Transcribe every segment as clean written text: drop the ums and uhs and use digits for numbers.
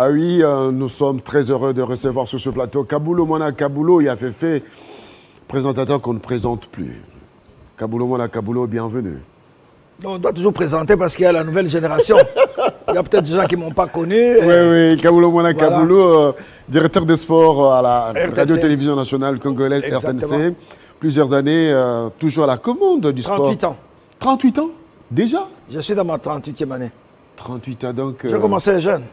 Ah oui, nous sommes très heureux de recevoir sur ce plateau Kaboulo Mwana Kaboulo, il a fait présentateur qu'on ne présente plus. Kaboulo Mwana Kaboulo, bienvenue. On doit toujours présenter parce qu'il y a la nouvelle génération. Il y a peut-être des gens qui ne m'ont pas connu. Oui, Kaboulo Mwana Kaboulo, directeur des sports à la radio-télévision nationale congolaise RTNC. Plusieurs années, toujours à la commande du sport. 38 ans. 38 ans déjà? Je suis dans ma 38e année. 38 ans donc. J'ai commencé jeune.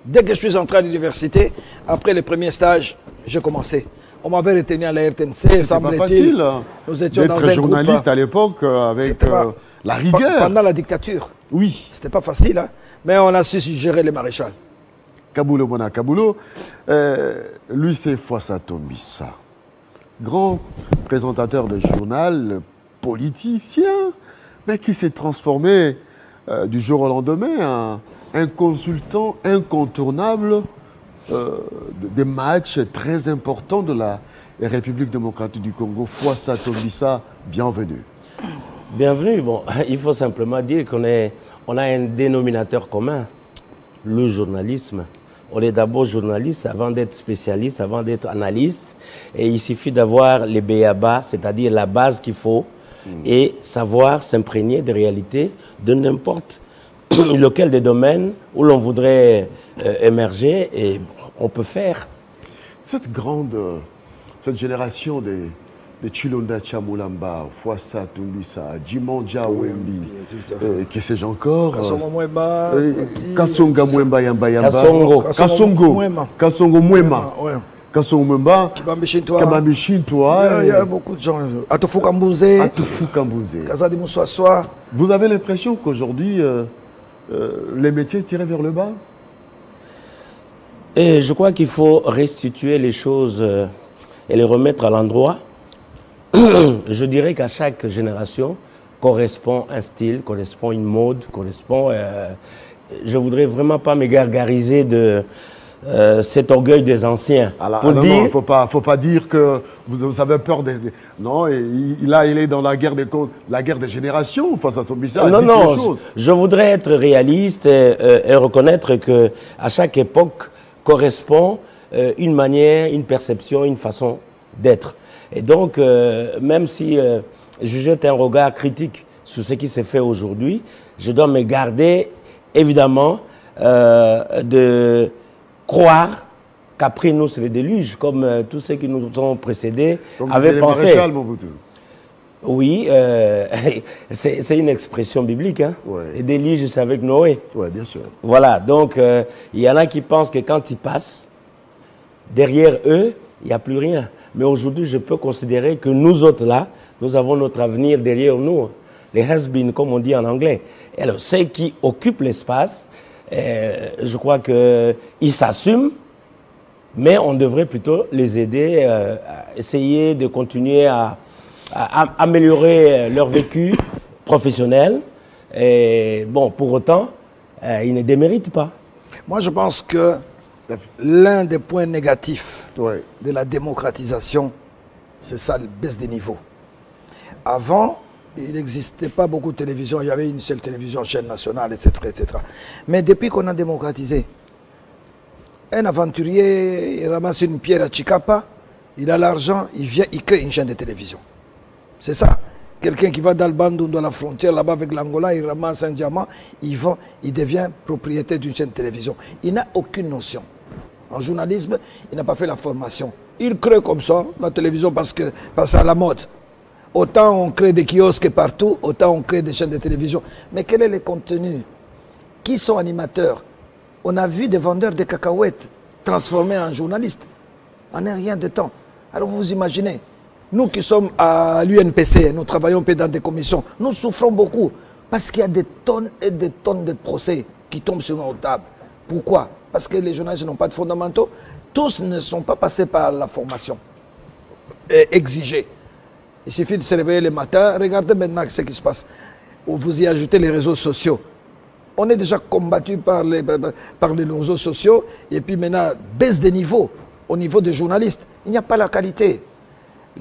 Dès que je suis entré à l'université, après les premiers stages, j'ai commencé. On m'avait retenu à la RTNC. C'était pas facile d'être journaliste à l'époque avec la rigueur. Pendant la dictature. Oui. C'était pas facile, hein? Mais on a su gérer les maréchals. Kaboulo Mwana Kaboulo, lui c'est Fwassa Tombissa. Grand présentateur de journal, politicien, mais qui s'est transformé du jour au lendemain en un consultant incontournable des matchs très importants de la République démocratique du Congo. Fwassa Tombissa, bienvenue. Bienvenue. Bon, il faut simplement dire qu'on a un dénominateur commun, le journalisme. On est d'abord journaliste avant d'être spécialiste, avant d'être analyste. Et il suffit d'avoir les b.a.-ba, c'est-à-dire la base qu'il faut, et savoir s'imprégner des réalités de n'importe lequel des domaines où l'on voudrait émerger, et on peut faire. Cette génération des Chilonda Chamulamba, Fwassa Tombissa, Djimanja Wembi, que sais-je encore, Kasonga Mwemba Yamba Yamba, Kasongo Mwema, Kasongo Mwemba, Kabambi Shintoa. Il y a beaucoup de gens. Atofu Kambouze, Kazadi Moussouassoua. Vous avez l'impression qu'aujourd'hui, les métiers tirés vers le bas? Et je crois qu'il faut restituer les choses et les remettre à l'endroit. Je dirais qu'à chaque génération correspond un style, correspond une mode, correspond... je ne voudrais vraiment pas me gargariser de cet orgueil des anciens. Non, il ne faut pas dire que vous avez peur des... Non, il est dans la guerre des générations face à son bizarre. Non, je voudrais être réaliste et reconnaître qu'à chaque époque correspond une manière, une perception, une façon d'être. Et donc, même si je jette un regard critique sur ce qui s'est fait aujourd'hui, je dois me garder, évidemment, de croire qu'après nous, c'est le déluge, comme tous ceux qui nous ont précédés avaient pensé. Oui, c'est une expression biblique. Hein? Ouais. Le déluge, c'est avec Noé. Oui, bien sûr. Voilà, donc il y en a qui pensent que quand ils passent, derrière eux, il n'y a plus rien. Mais aujourd'hui, je peux considérer que nous autres là, nous avons notre avenir derrière nous. Les has-been, comme on dit en anglais. Et alors, ceux qui occupent l'espace, je crois qu'ils s'assument, mais on devrait plutôt les aider à essayer de continuer à améliorer leur vécu professionnel. Et bon, pour autant, ils ne déméritent pas. Moi, je pense que l'un des points négatifs de la démocratisation, c'est ça, le baisse des niveaux. Avant, il n'existait pas beaucoup de télévision, il y avait une seule télévision, chaîne nationale, etc. etc. Mais depuis qu'on a démocratisé, un aventurier, il ramasse une pierre à Chikapa, il a l'argent, il vient, il crée une chaîne de télévision. C'est ça. Quelqu'un qui va dans le Bandung, dans la frontière, là-bas avec l'Angola, il ramasse un diamant, il devient propriétaire d'une chaîne de télévision. Il n'a aucune notion. En journalisme, il n'a pas fait la formation. Il crée comme ça la télévision parce que c'est à la mode. Autant on crée des kiosques partout, autant on crée des chaînes de télévision. Mais quel est le contenu? Qui sont animateurs? On a vu des vendeurs de cacahuètes transformés en journalistes en un rien de temps. Alors vous imaginez, nous qui sommes à l'UNPC, nous travaillons dans des commissions, nous souffrons beaucoup parce qu'il y a des tonnes et des tonnes de procès qui tombent sur nos tables. Pourquoi? Parce que les journalistes n'ont pas de fondamentaux. Tous ne sont pas passés par la formation exigée. Il suffit de se réveiller le matin. Regardez maintenant ce qui se passe. Vous y ajoutez les réseaux sociaux. On est déjà combattu par les réseaux sociaux. Et puis maintenant, baisse des niveaux au niveau des journalistes. Il n'y a pas la qualité.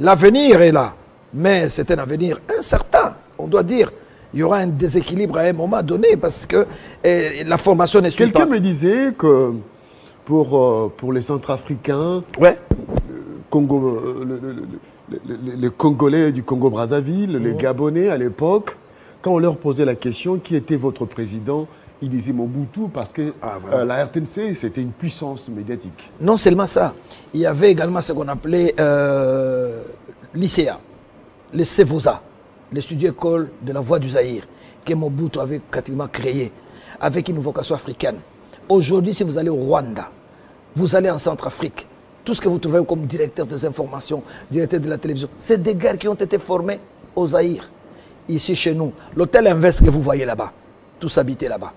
L'avenir est là. Mais c'est un avenir incertain. On doit dire. Il y aura un déséquilibre à un moment donné parce que la formation n'est suivie pas. Quelqu'un me disait que pour les Centrafricains, ouais. Les Congolais du Congo-Brazzaville, les Gabonais à l'époque, quand on leur posait la question, qui était votre président, ils disaient Mobutu parce que la RTNC, c'était une puissance médiatique. Non seulement ça, il y avait également ce qu'on appelait l'ICA, le CEVOSA, le studio-école de la voix du Zaïre, que Mobutu avait pratiquement créé, avec une vocation africaine. Aujourd'hui, si vous allez au Rwanda, vous allez en Centrafrique, tout ce que vous trouvez comme directeur des informations, directeur de la télévision, c'est des gars qui ont été formés au Zaïre. Ici, chez nous, l'hôtel Invest que vous voyez là-bas, tous habités là-bas.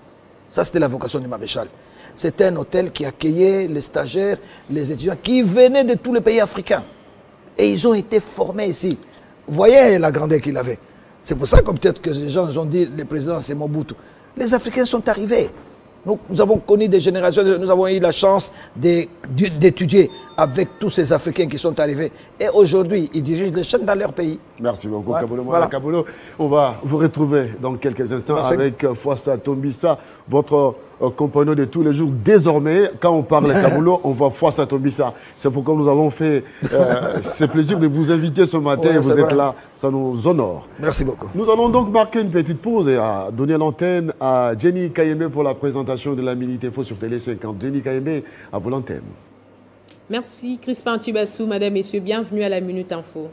Ça, c'était la vocation du maréchal. C'était un hôtel qui accueillait les stagiaires, les étudiants qui venaient de tous les pays africains. Et ils ont été formés ici. Vous voyez la grandeur qu'il avait. C'est pour ça que peut-être que les gens ont dit le président c'est Mobutu. Les Africains sont arrivés. Nous avons connu des générations, nous avons eu la chance d'étudier avec tous ces Africains qui sont arrivés. Et aujourd'hui, ils dirigent les chaînes dans leur pays. Merci beaucoup, Kabulo. Voilà. Kabulo, on va vous retrouver dans quelques instants avec Fwassa Tombissa, votre compagnon de tous les jours. Désormais, quand on parle de Kabulo, on voit Fwassa Tombissa. C'est pourquoi nous avons fait ce plaisir de vous inviter ce matin et vous êtes là. Ça nous honore. Merci beaucoup. Nous allons donc marquer une petite pause et donner l'antenne à Jenny Kayembe pour la présentation de la Minute Info sur Télé 50. Jenny Kayembe, à vous l'antenne. Merci Crispin Tibassou, Madame, Messieurs, bienvenue à la Minute Info.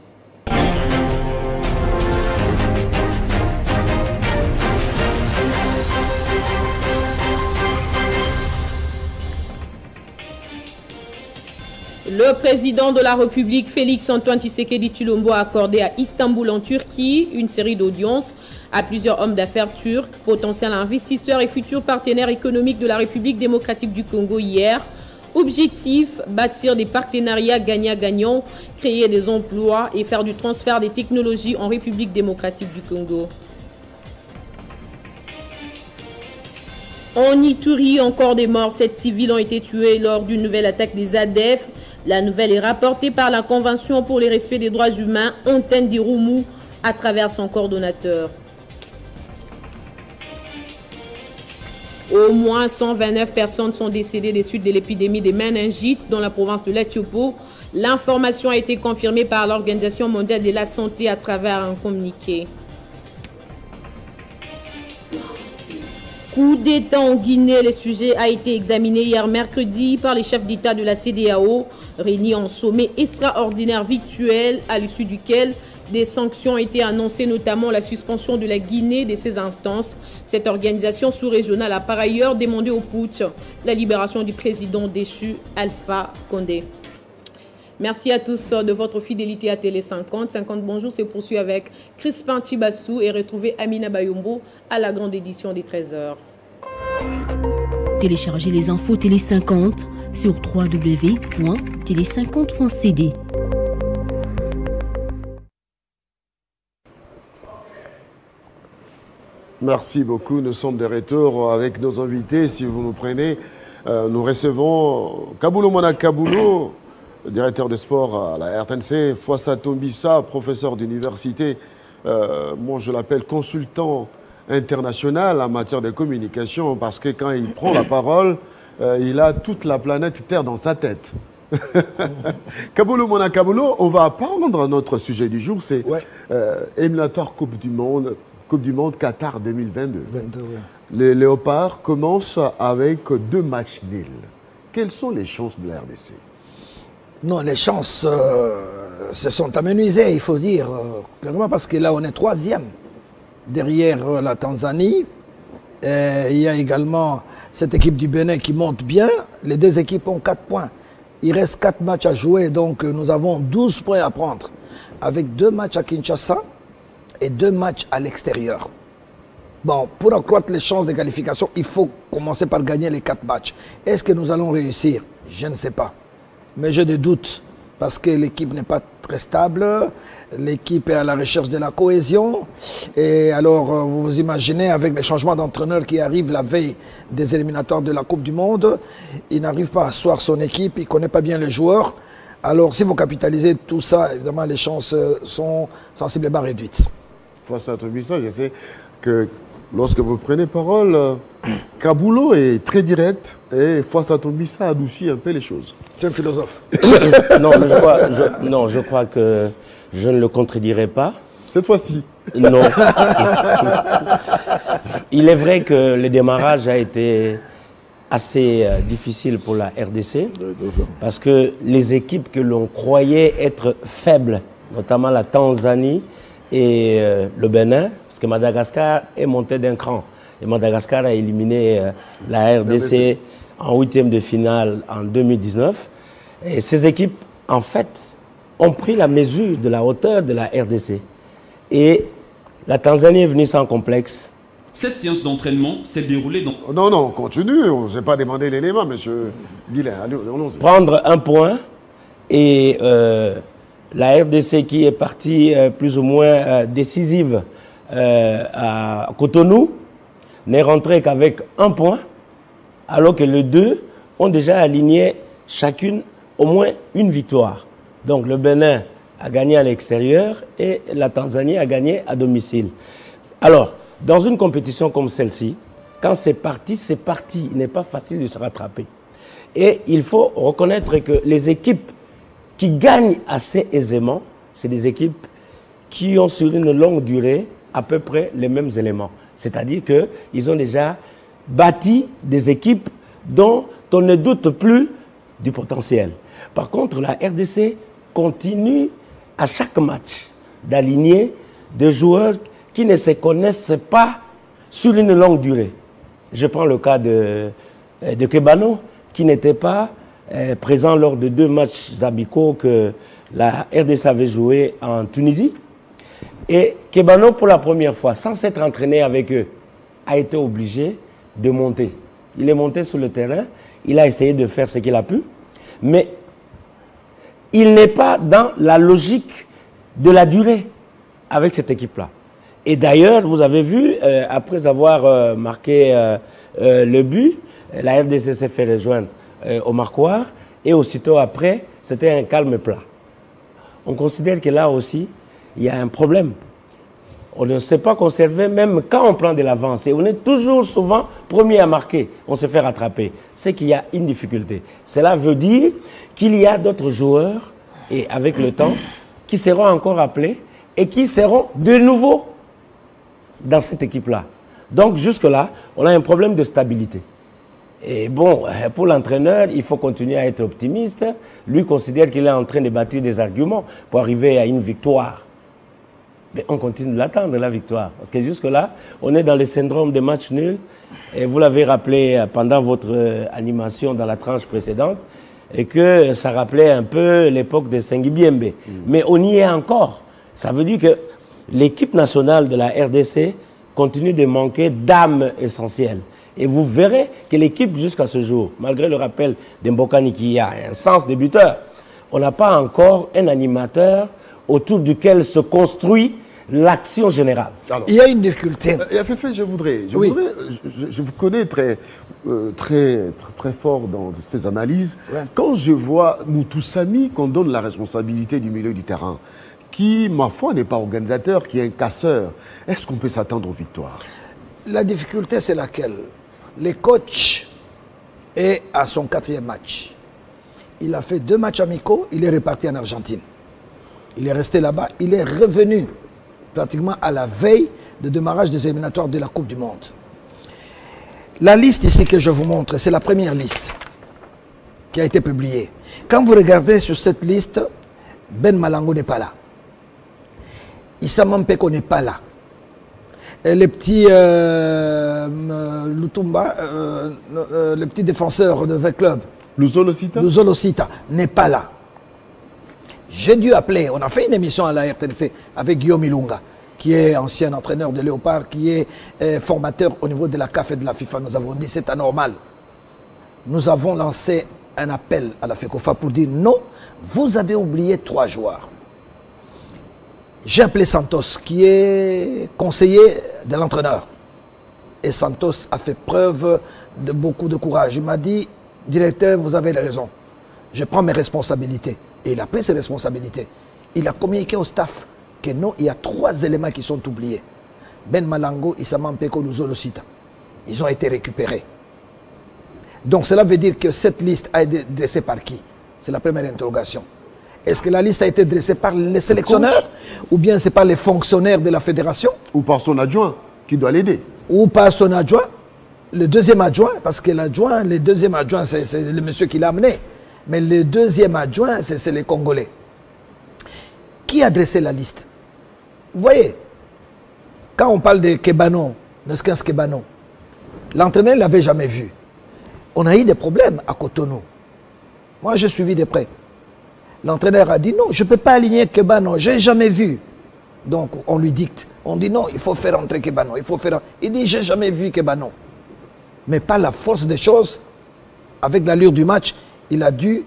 Le président de la République, Félix-Antoine Tshisekedi Tshilombo, a accordé à Istanbul en Turquie une série d'audiences à plusieurs hommes d'affaires turcs, potentiels investisseurs et futurs partenaires économiques de la République démocratique du Congo hier. Objectif, bâtir des partenariats gagnant-gagnant, créer des emplois et faire du transfert des technologies en République démocratique du Congo. En Ituri, encore des morts. 7 civils ont été tués lors d'une nouvelle attaque des ADF. La nouvelle est rapportée par la Convention pour le respect des droits humains, Antenne Diroumou, à travers son coordonnateur. Au moins 129 personnes sont décédées des suites de l'épidémie des méningites dans la province de l'Éthiopie. L'information a été confirmée par l'Organisation mondiale de la santé à travers un communiqué. Coup d'État en Guinée, le sujet a été examiné hier mercredi par les chefs d'État de la CEDEAO, réunis en sommet extraordinaire virtuel à l'issue duquel des sanctions ont été annoncées, notamment la suspension de la Guinée de ses instances. Cette organisation sous-régionale a par ailleurs demandé au putsch la libération du président déchu Alpha Condé. Merci à tous de votre fidélité à Télé 50. 50 bonjour se poursuit avec Crispin Tibassou et retrouvez Amina Bayombo à la grande édition des 13h. Téléchargez les infos Télé 50 sur www.télé50.cd. Merci beaucoup. Nous sommes de retour avec nos invités. Si vous nous prenez, nous recevons Kabulo Mona Kabulo, directeur de sport à la RTNC, Fwassa Tombissa, professeur d'université. Moi, je l'appelle consultant international en matière de communication parce que quand il prend la parole, il a toute la planète Terre dans sa tête. Kabulo Mona Kabulo, on va prendre notre sujet du jour, c'est éliminatoire Coupe du Monde Qatar 2022. Les Léopards commencent avec 2 matchs nuls. Quelles sont les chances de la RDC? Non, les chances se sont amenuisées, il faut dire, clairement, parce que là, on est 3e derrière la Tanzanie. Il y a également cette équipe du Bénin qui monte bien. Les 2 équipes ont 4 points. Il reste 4 matchs à jouer, donc nous avons 12 points à prendre, avec 2 matchs à Kinshasa et 2 matchs à l'extérieur. Bon, pour accroître les chances de qualification, il faut commencer par gagner les 4 matchs. Est-ce que nous allons réussir? Je ne sais pas. Mais j'ai des doutes parce que l'équipe n'est pas très stable. L'équipe est à la recherche de la cohésion. Et alors, vous vous imaginez, avec les changements d'entraîneur qui arrivent la veille des éliminatoires de la Coupe du Monde, il n'arrive pas à asseoir son équipe, il ne connaît pas bien les joueurs. Alors, si vous capitalisez tout ça, évidemment, les chances sont sensiblement réduites. Fwassa Tombissa, je sais que lorsque vous prenez parole, Kabulo est très direct et Fouassa Tombissa adoucit un peu les choses. C'est un philosophe. Non, mais je crois que je ne le contredirai pas. Cette fois-ci. Non. Il est vrai que le démarrage a été assez difficile pour la RDC parce que les équipes que l'on croyait être faibles, notamment la Tanzanie et le Bénin, parce que Madagascar est monté d'un cran. Et Madagascar a éliminé la RDC en 8e de finale en 2019. Et ces équipes, en fait, ont pris la mesure de la hauteur de la RDC. Et la Tanzanie est venue sans complexe. Cette séance d'entraînement s'est déroulée dans... Non, non, continue. On ne s'est pas demandé l'élément, monsieur Guilain. Allons-y. Prendre un point et la RDC qui est partie plus ou moins décisive à Cotonou n'est rentrée qu'avec un point, alors que les deux ont déjà aligné chacune au moins une victoire. Donc le Bénin a gagné à l'extérieur et la Tanzanie a gagné à domicile. Alors, dans une compétition comme celle-ci, quand c'est parti, il n'est pas facile de se rattraper. Et il faut reconnaître que les équipes qui gagnent assez aisément, c'est des équipes qui ont sur une longue durée à peu près les mêmes éléments. C'est-à-dire qu'ils ont déjà bâti des équipes dont on ne doute plus du potentiel. Par contre, la RDC continue à chaque match d'aligner des joueurs qui ne se connaissent pas sur une longue durée. Je prends le cas de Kebano, qui n'était pas présent lors de 2 matchs amicaux que la RDC avait joué en Tunisie. Et Kebano, pour la première fois, sans s'être entraîné avec eux, a été obligé de monter. Il est monté sur le terrain, il a essayé de faire ce qu'il a pu, mais il n'est pas dans la logique de la durée avec cette équipe-là. Et d'ailleurs, vous avez vu, après avoir marqué le but, la RDC s'est fait rejoindre au marquoir et aussitôt après, c'était un calme plat. On considère que là aussi, il y a un problème. On ne sait pas conserver même quand on prend de l'avance. Et on est toujours souvent premier à marquer. On se fait rattraper. C'est qu'il y a une difficulté. Cela veut dire qu'il y a d'autres joueurs, et avec le temps, qui seront encore appelés et qui seront de nouveau dans cette équipe-là. Donc jusque-là, on a un problème de stabilité. Et bon, pour l'entraîneur, il faut continuer à être optimiste. Lui considère qu'il est en train de bâtir des arguments pour arriver à une victoire. Mais on continue de l'attendre, la victoire. Parce que jusque-là, on est dans le syndrome des matchs nuls. Et vous l'avez rappelé pendant votre animation dans la tranche précédente, et que ça rappelait un peu l'époque de Sengi Biembe. Mais on y est encore. Ça veut dire que l'équipe nationale de la RDC continue de manquer d'âme essentielle. Et vous verrez que l'équipe, jusqu'à ce jour, malgré le rappel d'Mbokani qui a un sens de buteur, on n'a pas encore un animateur autour duquel se construit l'action générale. Alors, il y a une difficulté. Je vous connais très fort dans ces analyses. Ouais. Quand je vois Moutoussamy qu'on donne la responsabilité du milieu du terrain, qui, ma foi, n'est pas organisateur, qui est un casseur, est-ce qu'on peut s'attendre aux victoires? La difficulté, c'est laquelle? Le coach est à son 4e match. Il a fait 2 matchs amicaux, il est reparti en Argentine. Il est resté là-bas, il est revenu pratiquement à la veille de démarrage des éliminatoires de la Coupe du Monde. La liste ici que je vous montre, c'est la première liste qui a été publiée. Quand vous regardez sur cette liste, Ben Malango n'est pas là. Issa Mampeko n'est pas là. Et les petits Lutumba, le petit défenseur de V Club, Luzolosita n'est pas là. J'ai dû appeler, on a fait une émission à la RTNC avec Guillaume Ilunga, qui est ancien entraîneur de Léopard, qui est formateur au niveau de la CAF et de la FIFA. Nous avons dit c'est anormal. Nous avons lancé un appel à la FECOFA pour dire non, vous avez oublié 3 joueurs. J'ai appelé Santos, qui est conseiller de l'entraîneur. Et Santos a fait preuve de beaucoup de courage. Il m'a dit, directeur, vous avez raison. Je prends mes responsabilités. Et il a pris ses responsabilités. Il a communiqué au staff que non, il y a 3 éléments qui sont oubliés. Ben Malango, Issama Mpeko, Luzolo Sita. Ils ont été récupérés. Donc cela veut dire que cette liste a été dressée par qui? C'est la première interrogation. Est-ce que la liste a été dressée par les sélectionneurs ou bien c'est par les fonctionnaires de la fédération? Ou par son adjoint qui doit l'aider? Ou par son adjoint? Le deuxième adjoint, parce que l'adjoint, le deuxième adjoint, c'est le monsieur qui l'a amené. Mais le deuxième adjoint, c'est les Congolais. Qui a dressé la liste? Vous voyez, quand on parle de Kebano, Neskens Kebano, l'entraîneur ne l'avait jamais vu. On a eu des problèmes à Cotonou. Moi, j'ai suivi de près. L'entraîneur a dit non, je ne peux pas aligner Kebano, je n'ai jamais vu. Donc, on lui dicte. On dit non, il faut faire entrer Kebano. Il dit, je n'ai jamais vu Kebano. Mais par la force des choses, avec l'allure du match, il a dû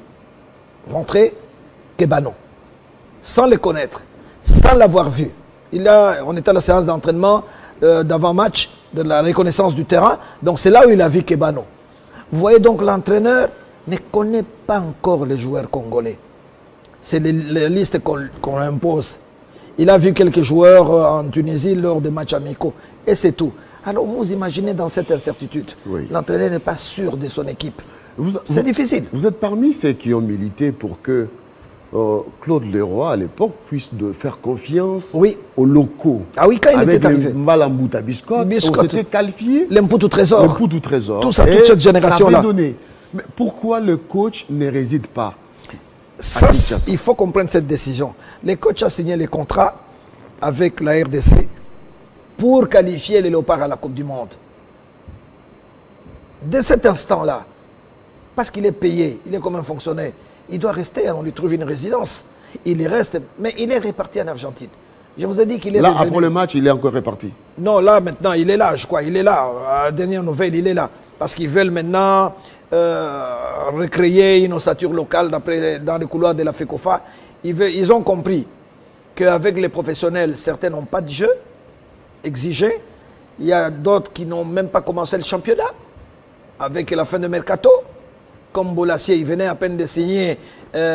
rentrer Kebano. Sans le connaître, sans l'avoir vu. On était à la séance d'entraînement d'avant-match, de la reconnaissance du terrain. Donc c'est là où il a vu Kebano. Vous voyez donc l'entraîneur ne connaît pas encore les joueurs congolais. C'est les listes qu'on impose. Il a vu quelques joueurs en Tunisie lors de matchs amicaux. Et c'est tout. Alors vous imaginez dans cette incertitude. Oui. L'entraîneur n'est pas sûr de son équipe. C'est difficile. Vous êtes parmi ceux qui ont milité pour que Claude Leroy, à l'époque, puisse faire confiance aux locaux. Ah oui, quand il était arrivé. Avec Malambouta Biscotte, on s'était qualifié. L'Emputu Trésor. L'Emputu Trésor. Tout ça, toute cette génération-là. Mais pourquoi le coach ne réside pas? Ça, il faut comprendre cette décision. Le coach a signé les contrats avec la RDC pour qualifier les Léopards à la Coupe du Monde. Dès cet instant-là, parce qu'il est payé, il est comme un fonctionnaire, il doit rester, on lui trouve une résidence. Il y reste, mais il est réparti en Argentine. Je vous ai dit qu'il est là, après le match, il est encore réparti. Non, là, maintenant, il est là, je crois. Il est là. À la dernière nouvelle, il est là. Parce qu'ils veulent maintenant recréer une ossature locale dans les couloirs de la FECOFA. Ils ont compris qu'avec les professionnels, certains n'ont pas de jeu exigé. Il y a d'autres qui n'ont même pas commencé le championnat. Avec la fin de Mercato. Comme Bolassier, il venait à peine de signer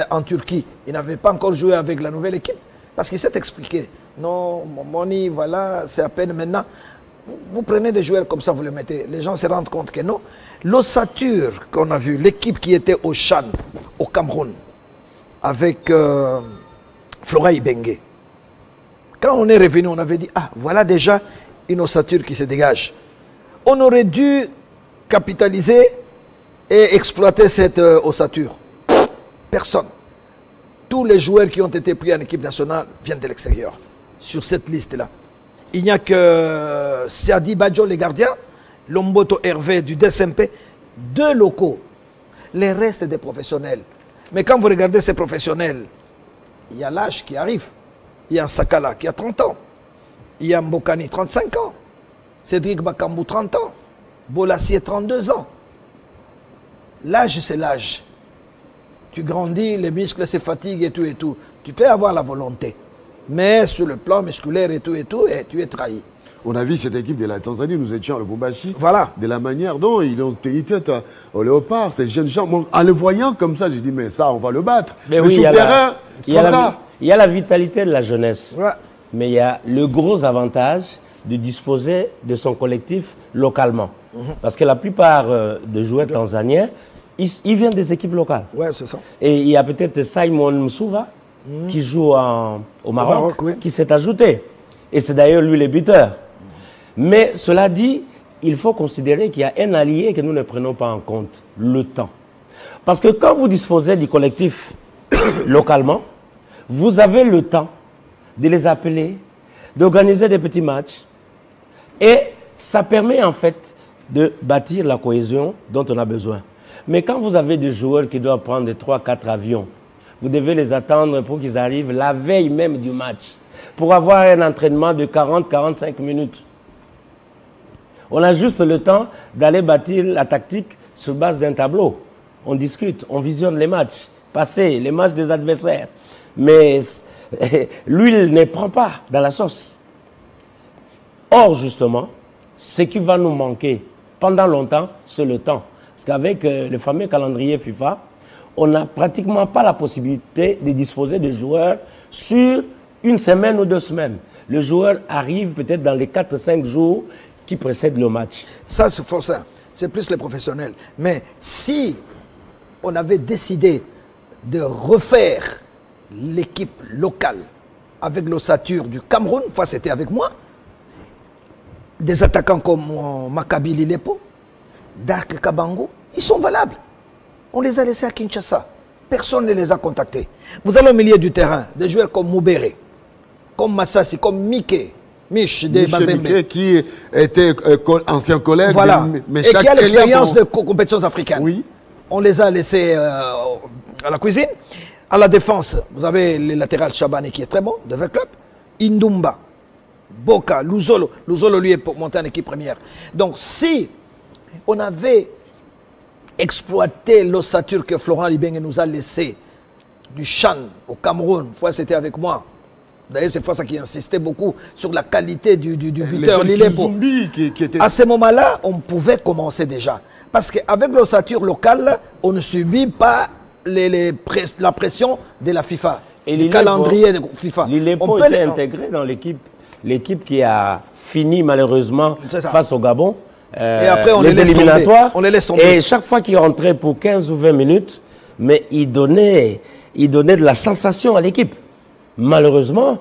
en Turquie. Il n'avait pas encore joué avec la nouvelle équipe. Parce qu'il s'est expliqué. Non, Moni, voilà, c'est à peine maintenant. Vous prenez des joueurs comme ça, vous les mettez. Les gens se rendent compte que non. L'ossature qu'on a vue, l'équipe qui était au Chan, au Cameroun, avec Flora Ibenge. Quand on est revenu, on avait dit, ah, voilà déjà une ossature qui se dégage. On aurait dû capitaliser et exploiter cette ossature. Personne. Tous les joueurs qui ont été pris en équipe nationale viennent de l'extérieur, sur cette liste-là. Il n'y a que Siadi Badjo, les gardiens, Lomboto Hervé du DSMP, 2 locaux. Les restes des professionnels. Mais quand vous regardez ces professionnels, il y a l'âge qui arrive. Il y a un Sakala qui a 30 ans. Il y a Mbokani, 35 ans. Cédric Bakambu, 30 ans. Bolassier, 32 ans. L'âge, c'est l'âge. Tu grandis, les muscles se fatiguent et tout et tout. Tu peux avoir la volonté. Mais sur le plan musculaire et tout, et tu es trahi. On a vu cette équipe de la Tanzanie, nous étions à Lubumbashi. Voilà. De la manière dont ils ont tenu tête au Léopard, ces jeunes gens. Bon, en le voyant comme ça, j'ai dit, mais ça, on va le battre. Mais oui, sur le terrain, il y a la vitalité de la jeunesse. Ouais. Mais il y a le gros avantage de disposer de son collectif localement. Parce que la plupart des joueurs tanzaniens, ils viennent des équipes locales. Ouais, c'est ça. Et il y a peut-être Simon Msuva qui joue au Maroc, oui, qui s'est ajouté. Et c'est d'ailleurs lui le buteur. Mais cela dit, il faut considérer qu'il y a un allié que nous ne prenons pas en compte, le temps. Parce que quand vous disposez du collectif localement, vous avez le temps de les appeler, d'organiser des petits matchs. Et ça permet en fait de bâtir la cohésion dont on a besoin. Mais quand vous avez des joueurs qui doivent prendre 3-4 avions, vous devez les attendre pour qu'ils arrivent la veille même du match, pour avoir un entraînement de 40-45 minutes. On a juste le temps d'aller bâtir la tactique sur base d'un tableau. On discute, on visionne les matchs passés, les matchs des adversaires. Mais l'huile ne prend pas dans la sauce. Or, justement, ce qui va nous manquer pendant longtemps, c'est le temps. Parce qu'avec le fameux calendrier FIFA, on n'a pratiquement pas la possibilité de disposer de joueurs sur une semaine ou 2 semaines. le joueur arrive peut-être dans les 4-5 jours qui précèdent le match. Ça, c'est fort ça. C'est plus les professionnels. Mais si on avait décidé de refaire l'équipe locale avec l'ossature du Cameroun, une fois c'était avec moi, des attaquants comme Maccabi Lilepo, Dark Kabango, ils sont valables. On les a laissés à Kinshasa. Personne ne les a contactés. Vous allez au milieu du terrain, des joueurs comme Moubere, comme Massassi, comme Miché de Mazembe, qui était ancien collègue, voilà, et qui a l'expérience de compétitions africaines. Oui. On les a laissés à la cuisine. À la défense, vous avez le latéral Chabane qui est très bon, de 20 clubs. Indumba, Boka, Luzolo. Luzolo, lui, est pour monter en équipe première. Donc, si on avait exploité l'ossature que Florent Ibenge nous a laissé du Chan au Cameroun, fois c'était avec moi. D'ailleurs, c'est ça qui insistait beaucoup sur la qualité du buteur Lilepo. À ce moment-là, on pouvait commencer déjà. Parce qu'avec l'ossature locale, on ne subit pas la pression de la FIFA. Et le calendrier de FIFA. Lilepo était intégré dans l'équipe qui a fini malheureusement face au Gabon. Et après, on les éliminatoires. On les laisse tomber. Et chaque fois qu'il rentrait pour 15 ou 20 minutes, mais il donnait de la sensation à l'équipe. Malheureusement,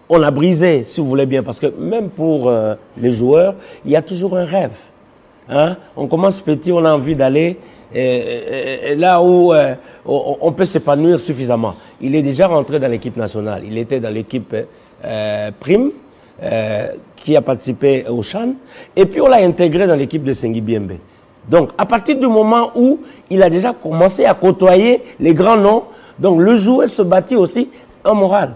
on a brisé, si vous voulez bien, parce que même pour les joueurs, il y a toujours un rêve. Hein? On commence petit, on a envie d'aller là où on peut s'épanouir suffisamment. Il est déjà rentré dans l'équipe nationale. Il était dans l'équipe Prime, qui a participé au Chan, et puis on l'a intégré dans l'équipe de Sengi Biembe. Donc, à partir du moment où il a déjà commencé à côtoyer les grands noms, donc le joueur se bâtit aussi en morale.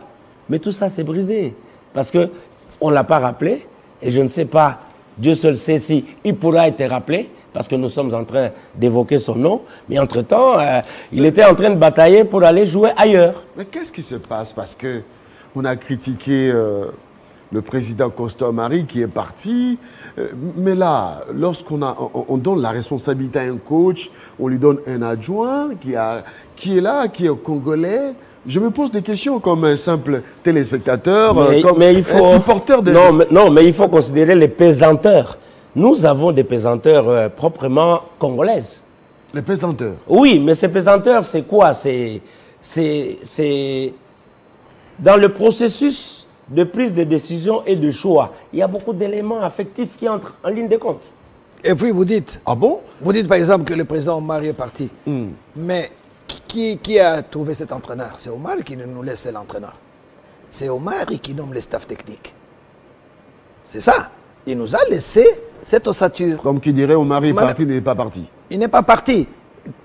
Mais tout ça, c'est brisé. Parce qu'on ne l'a pas rappelé, et je ne sais pas, Dieu seul sait si il pourra être rappelé, parce que nous sommes en train d'évoquer son nom, mais entre-temps, il était en train de batailler pour aller jouer ailleurs. Mais qu'est-ce qui se passe? Parce qu'on a critiqué le président Constant-Marie qui est parti, mais là, lorsqu'on on donne la responsabilité à un coach, on lui donne un adjoint qui est là, qui est congolais. Je me pose des questions comme un simple téléspectateur, comme un supporter de... Non, mais il faut considérer les pesanteurs. Nous avons des pesanteurs proprement congolaises. Les pesanteurs? Oui, mais ces pesanteurs, c'est quoi? C'est dans le processus de prise de décision et de choix. Il y a beaucoup d'éléments affectifs qui entrent en ligne de compte. Et puis vous dites... Ah bon? Vous dites par exemple que le président Omar est parti. Mais qui a trouvé cet entraîneur? C'est Omar qui nous laisse l'entraîneur. C'est Omar qui nomme les staffs techniques. C'est ça. Il nous a laissé cette ossature. Comme qui dirait Omar est parti, il n'est pas parti. Il n'est pas parti.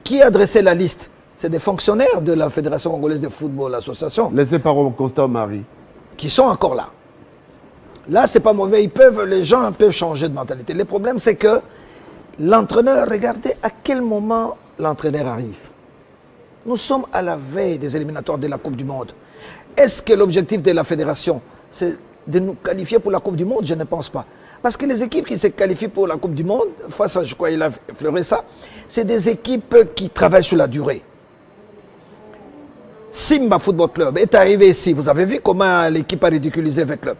Qui a dressé la liste? C'est des fonctionnaires de la Fédération congolaise de football, l'association. Laissés par Constant-Marie. Qui sont encore là. Là, c'est pas mauvais. Les gens peuvent changer de mentalité. Le problème, c'est que l'entraîneur, regardez à quel moment l'entraîneur arrive. Nous sommes à la veille des éliminatoires de la Coupe du Monde. Est-ce que l'objectif de la fédération, c'est de nous qualifier pour la Coupe du Monde? Je ne pense pas. Parce que les équipes qui se qualifient pour la Coupe du Monde, ça, je crois qu'il a effleuré ça, c'est des équipes qui travaillent sur la durée. Simba Football Club est arrivé ici. Vous avez vu comment l'équipe a ridiculisé le club,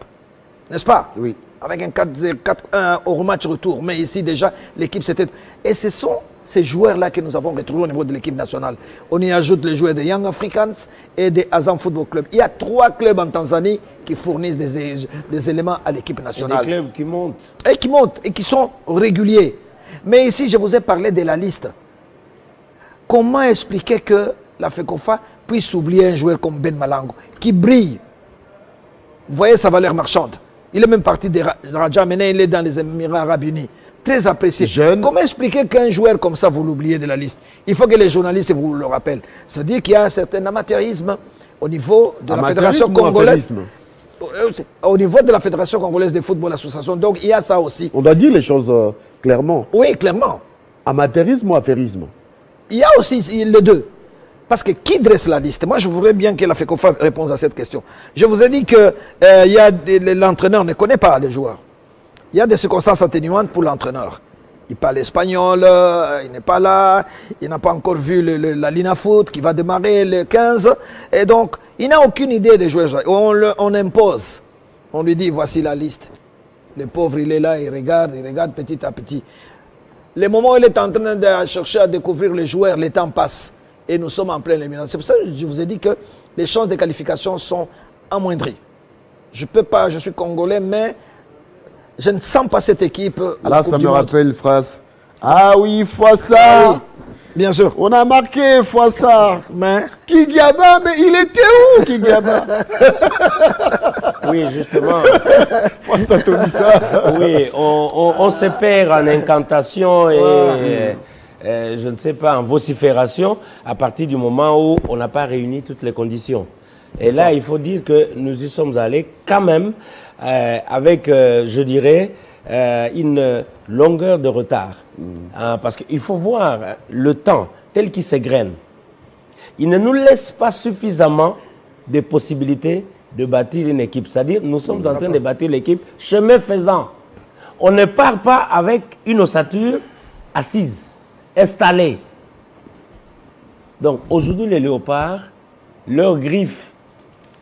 n'est-ce pas? Oui. Avec un 4-1 au match retour. Mais ici, déjà, l'équipe s'était... Et ce sont ces joueurs-là que nous avons retrouvés au niveau de l'équipe nationale. On y ajoute les joueurs des Young Africans et des Azam Football Club. Il y a 3 clubs en Tanzanie qui fournissent des éléments à l'équipe nationale. Et des clubs qui montent. Et qui montent et qui sont réguliers. Mais ici, je vous ai parlé de la liste. Comment expliquer que la FECOFA puisse oublier un joueur comme Ben Malango, qui brille? Vous voyez sa valeur marchande. Il est même parti de Raja, maintenant il est dans les Émirats Arabes Unis. Très apprécié. Jeune. Comment expliquer qu'un joueur comme ça, vous l'oubliez de la liste? Il faut que les journalistes vous le rappellent. Ça veut dire qu'il y a un certain amateurisme au niveau de la Fédération congolaise. Au niveau de la Fédération congolaise de football association. Donc il y a ça aussi. On doit dire les choses clairement. Oui, clairement. Amateurisme ou affairisme? Il y a aussi les deux. Parce que qui dresse la liste? Moi, je voudrais bien que la FECOFA réponde à cette question. Je vous ai dit que l'entraîneur ne connaît pas les joueurs. Il y a des circonstances atténuantes pour l'entraîneur. il parle espagnol, il n'est pas là, il n'a pas encore vu la Lina Foot qui va démarrer le 15. Et donc, il n'a aucune idée des joueurs. On impose. On lui dit, voici la liste. Le pauvre, il est là, il regarde petit à petit. Le moment où il est en train de chercher à découvrir les joueurs, le temps passe. Et nous sommes en pleine élimination. C'est pour ça que je vous ai dit que les chances de qualification sont amoindries. Je peux pas, je suis congolais, mais je ne sens pas cette équipe. Là, ça me rappelle une phrase. Ah oui, Fouassa. Ah oui, bien sûr. On a marqué Fouassa. Mais Kigiaba, mais il était où, Kigiaba? Oui, justement. Fouassa Tobissa. Oui, on se perd en incantation et je ne sais pas, en vocifération à partir du moment où on n'a pas réuni toutes les conditions. Et là, il faut dire que nous y sommes allés quand même avec, je dirais, une longueur de retard. Parce qu'il faut voir le temps tel qu'il s'égrène. Il ne nous laisse pas suffisamment de possibilités de bâtir une équipe. C'est-à-dire, nous sommes en train de bâtir l'équipe chemin faisant. On ne part pas avec une ossature assise, installée. Donc, aujourd'hui, les léopards, leurs griffes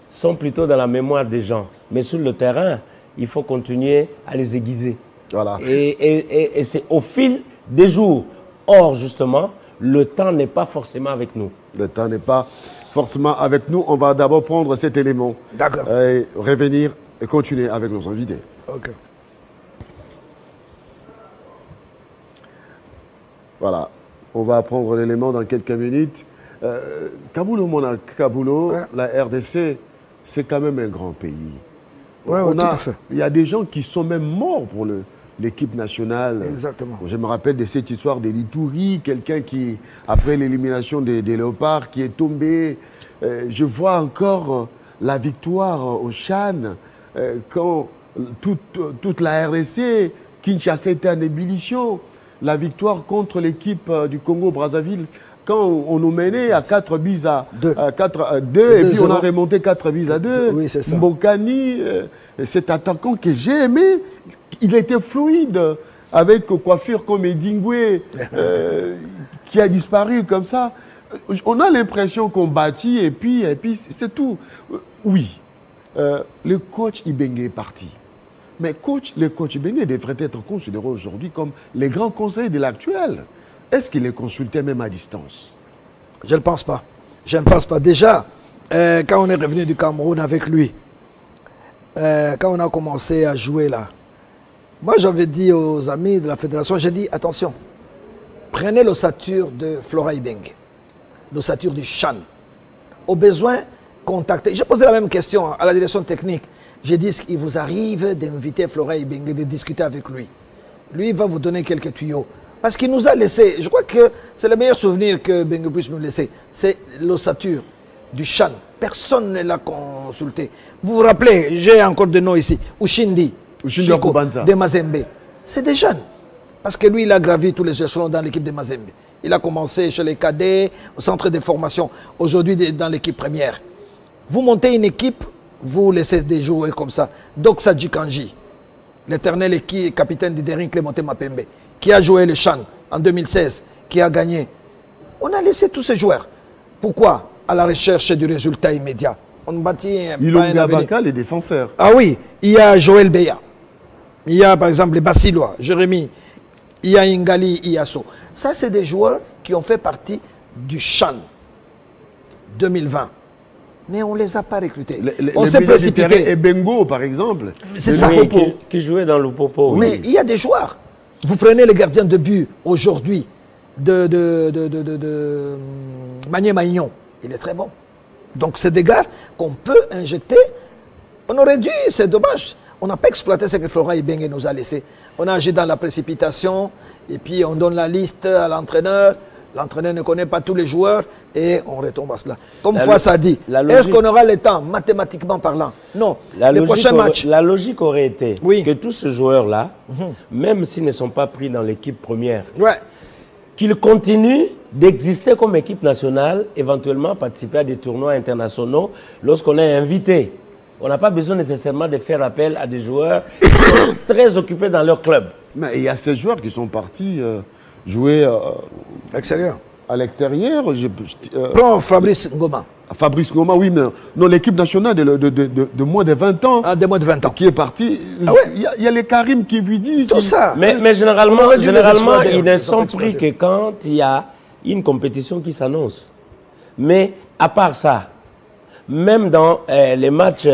sont plutôt dans la mémoire des gens. Mais sur le terrain, il faut continuer à les aiguiser. Voilà. Et c'est au fil des jours. Or, justement, le temps n'est pas forcément avec nous. Le temps n'est pas forcément avec nous. On va d'abord prendre cet élément. D'accord. Et revenir et continuer avec nos invités. Ok. Voilà. On va prendre l'élément dans quelques minutes. Kabulo, Kabulo, ouais. La RDC, c'est quand même un grand pays. Ouais, tout à fait. Il y a des gens qui sont même morts pour l'équipe nationale. Exactement. Je me rappelle de cette histoire d'Elitouri, quelqu'un qui, après l'élimination des Léopards, qui est tombé. Je vois encore la victoire au Chan, quand toute la RDC, Kinshasa était en ébullition. La victoire contre l'équipe du Congo-Brazzaville, quand on nous menait à 4 buts à 2, et puis on a remonté 4 buts à 2. Oui, c'est ça. Mbokani, cet attaquant que j'ai aimé, il était fluide, avec coiffure comme Edingwe, qui a disparu comme ça. On a l'impression qu'on bâtit et puis c'est tout. Oui, le coach Ibenge est parti. Mais le coach Ibenge devrait être considéré aujourd'hui comme les grands conseillers de l'actuel. Est-ce qu'il est consulté même à distance? Je ne pense pas. Je ne pense pas. Déjà, quand on est revenu du Cameroun avec lui, quand on a commencé à jouer là, moi j'avais dit aux amis de la fédération, j'ai dit attention, prenez l'ossature de Flora Ibenge, l'ossature du Chan. Au besoin, contactez. J'ai posé la même question à la direction technique. J'ai dit qu'il vous arrive d'inviter Flora Ibenge, de discuter avec lui. Lui, il va vous donner quelques tuyaux. Parce qu'il nous a laissé, je crois que c'est le meilleur souvenir que Bengue puisse nous laisser. C'est l'ossature du Chan. Personne ne l'a consulté. Vous vous rappelez, j'ai encore de noms ici. Ushindi Chico, de Mazembe. C'est des jeunes. Parce que lui, il a gravi tous les échelons dans l'équipe de Mazembe. Il a commencé chez les cadets, au centre de formation. Aujourd'hui, dans l'équipe première. Vous montez une équipe, vous laissez des joueurs comme ça. Doksa Djikanji, l'éternel capitaine du Derin Clémenté Mapembe, qui a joué le Chan en 2016, qui a gagné. On a laissé tous ces joueurs. Pourquoi? À la recherche du résultat immédiat. On bâtit Ilonga Baka, les défenseurs. Ah oui, il y a Joël Beya. Il y a par exemple les Bassilois, Jérémy. Il y a Ingali Iasso. Ça, c'est des joueurs qui ont fait partie du Chan 2020. Mais on ne les a pas recrutés. On s'est précipité. Et Bengo, par exemple. C'est ça. Oui, qui jouait dans le Popo. Mais il y a des joueurs. Vous prenez les gardiens de but aujourd'hui de Magné Maignon. Il est très bon. Donc c'est des gars qu'on peut injecter. On aurait dû, c'est dommage. On n'a pas exploité ce que Flora Ibenge nous a laissé. On a agi dans la précipitation et puis on donne la liste à l'entraîneur. L'entraîneur ne connaît pas tous les joueurs et on retombe à cela. Comme Fouassa a dit, est-ce qu'on aura le temps, mathématiquement parlant? Non. Les prochains matchs. La logique aurait été que tous ces joueurs-là, même s'ils ne sont pas pris dans l'équipe première, qu'ils continuent d'exister comme équipe nationale, éventuellement participer à des tournois internationaux lorsqu'on est invité. On n'a pas besoin nécessairement de faire appel à des joueurs qui sont très occupés dans leur club. Mais il y a ces joueurs qui sont partis jouer Extérieur. à l'extérieur. Prends Fabrice Ngoma. Fabrice Ngoma, oui, mais non, l'équipe nationale de moins de 20 ans. Ah, de moins de 20 ans. Qui est parti. Ah ouais. Il y a les Karim qui vous disent. Tout ça. Mais généralement ils ne sont pris que quand il y a une compétition qui s'annonce. Mais à part ça, même dans les matchs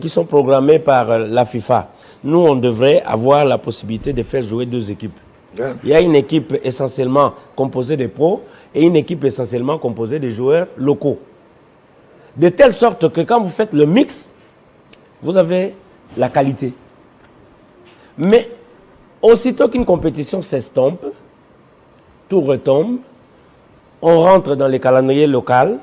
qui sont programmés par la FIFA, nous, on devrait avoir la possibilité de faire jouer 2 équipes. Yeah. Il y a une équipe essentiellement composée de pros et une équipe essentiellement composée de joueurs locaux. De telle sorte que quand vous faites le mix, vous avez la qualité. Mais aussitôt qu'une compétition s'estompe, tout retombe, on rentre dans les calendriers locaux,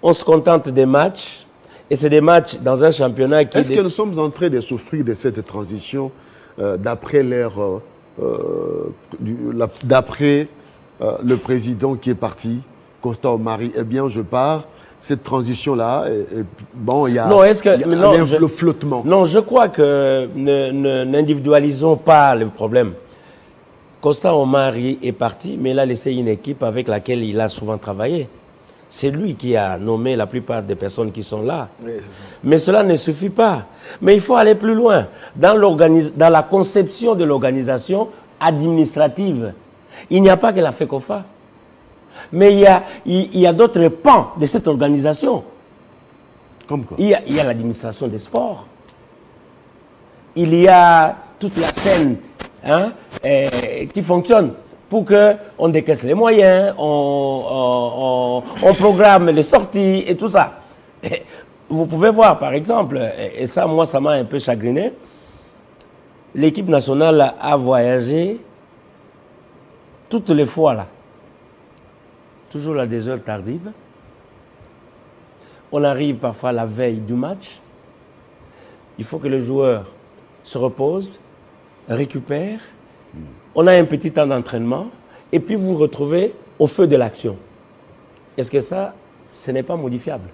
on se contente des matchs, et c'est des matchs dans un championnat qui... Est-ce que nous sommes en train de souffrir de cette transition d'après l'ère... d'après le président qui est parti, Constant Omari, eh bien, je pars. Cette transition-là, bon, il y a, le flottement. Non, je crois que n'individualisons pas le problème. Constant Omari est parti, mais il a laissé une équipe avec laquelle il a souvent travaillé. C'est lui qui a nommé la plupart des personnes qui sont là. Oui, mais cela ne suffit pas. Mais il faut aller plus loin. Dans la conception de l'organisation administrative, il n'y a pas que la FECOFA. Mais il y a d'autres pans de cette organisation. Comme quoi? Il y a l'administration des sports. Il y a toute la chaîne qui fonctionne pour qu'on décaisse les moyens, on programme les sorties et tout ça. Et vous pouvez voir, par exemple, et ça, moi, ça m'a un peu chagriné, l'équipe nationale a voyagé toutes les fois là. Toujours à des heures tardives. On arrive parfois la veille du match. Il faut que le joueur se repose, récupère. On a un petit temps d'entraînement. Et puis vous vous retrouvez au feu de l'action. Est-ce que ça, ce n'est pas modifiable?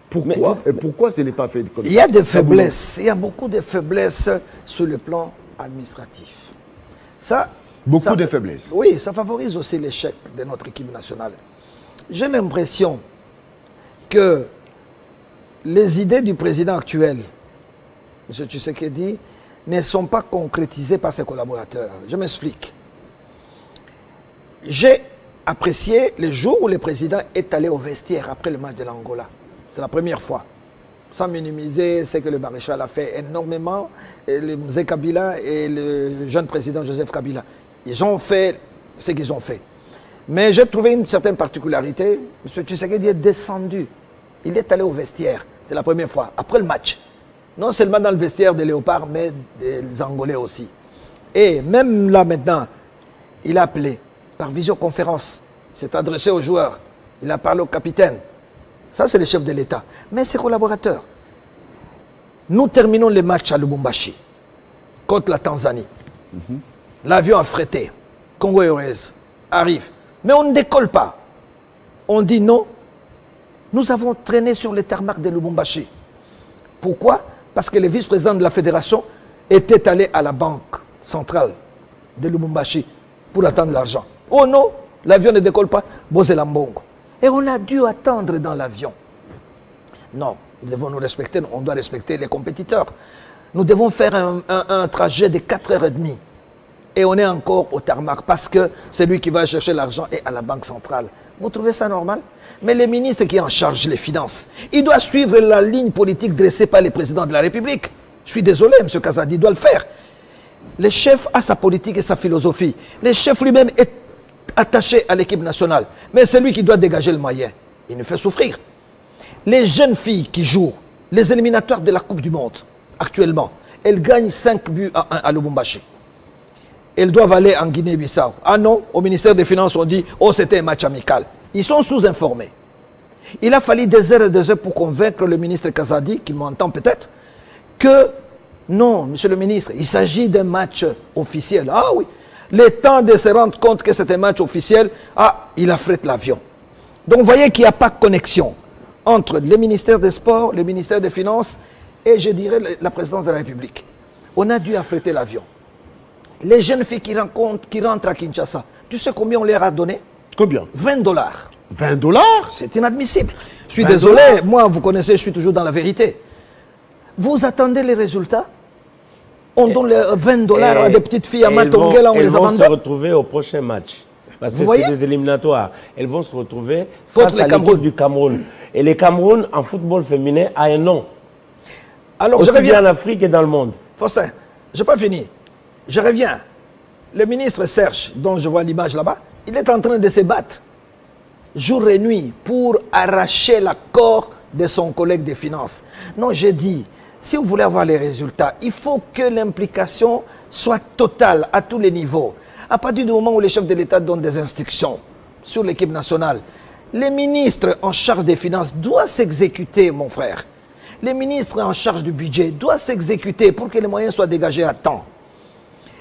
Pourquoi? Et pourquoi ce n'est pas fait comme ça? Il y a des faiblesses. Il y a beaucoup de faiblesses sur le plan administratif. Beaucoup de faiblesses. Oui, ça favorise aussi l'échec de notre équipe nationale. J'ai l'impression que les idées du président actuel, M. Tshisekedi, ne sont pas concrétisées par ses collaborateurs. Je m'explique. J'ai apprécié le jour où le président est allé au vestiaire après le match de l'Angola. C'est la première fois. Sans minimiser ce que le maréchal a fait énormément, et le Mzee Kabila et le jeune président Joseph Kabila. Ils ont fait ce qu'ils ont fait. Mais j'ai trouvé une certaine particularité. M. Tshisekedi est descendu. Il est allé au vestiaire. C'est la première fois. Après le match. Non seulement dans le vestiaire des Léopards, mais des Angolais aussi. Et même là maintenant, il a appelé par visioconférence. Il s'est adressé aux joueurs. Il a parlé au capitaine. Ça, c'est le chef de l'État. Mais ses collaborateurs. Nous terminons les matchs à Lubumbashi contre la Tanzanie. L'avion affrété, Congo Airways, arrive. Mais on ne décolle pas. On dit non. Nous avons traîné sur les tarmacs de Lubumbashi. Pourquoi? Parce que le vice-président de la fédération était allé à la banque centrale de Lubumbashi pour attendre l'argent. Oh non, l'avion ne décolle pas. Bozelambongo. Et on a dû attendre dans l'avion. Non, nous devons nous respecter. On doit respecter les compétiteurs. Nous devons faire un trajet de 4h30. Et on est encore au tarmac parce que celui qui va chercher l'argent est à la banque centrale. Vous trouvez ça normal? Mais le ministre qui est en charge des finances, il doit suivre la ligne politique dressée par le président de la République. Je suis désolé, M. Kazadi, il doit le faire. Le chef a sa politique et sa philosophie. Le chef lui-même est attaché à l'équipe nationale. Mais c'est lui qui doit dégager le moyen. Il nous fait souffrir. Les jeunes filles qui jouent les éliminatoires de la Coupe du Monde, actuellement, elles gagnent 5 buts à Lubumbashi. Elles doivent aller en Guinée-Bissau. Ah non, au ministère des Finances, on dit « Oh, c'était un match amical ». Ils sont sous-informés. Il a fallu des heures et des heures pour convaincre le ministre Kazadi, qui m'entend peut-être, que non, monsieur le ministre, il s'agit d'un match officiel. Ah oui, le temps de se rendre compte que c'est un match officiel, il affrète l'avion. Donc vous voyez qu'il n'y a pas de connexion entre le ministère des Sports, le ministère des Finances et je dirais la présidence de la République. On a dû affréter l'avion. Les jeunes filles qui rentrent à Kinshasa, tu sais combien on leur a donné? Combien? 20 $. 20 $? C'est inadmissible. Je suis désolé, moi, vous connaissez, je suis toujours dans la vérité. Vous attendez les résultats? On donne les 20 $ à des petites filles à Matongue, là, on les abandonne. Elles vont se retrouver au prochain match. Parce que c'est des éliminatoires. Elles vont se retrouver face à l'équipe du Cameroun. Et le Cameroun, en football féminin, a un nom. Alors, aussi je reviens bien en Afrique et dans le monde. Faustin, je n'ai pas fini. Je reviens. Le ministre Serge, dont je vois l'image là-bas, il est en train de se battre jour et nuit pour arracher l'accord de son collègue des finances. Non, j'ai dit, si vous voulez avoir les résultats, il faut que l'implication soit totale à tous les niveaux. À partir du moment où les chefs de l'État donnent des instructions sur l'équipe nationale, les ministres en charge des finances doivent s'exécuter, mon frère. Les ministres en charge du budget doivent s'exécuter pour que les moyens soient dégagés à temps.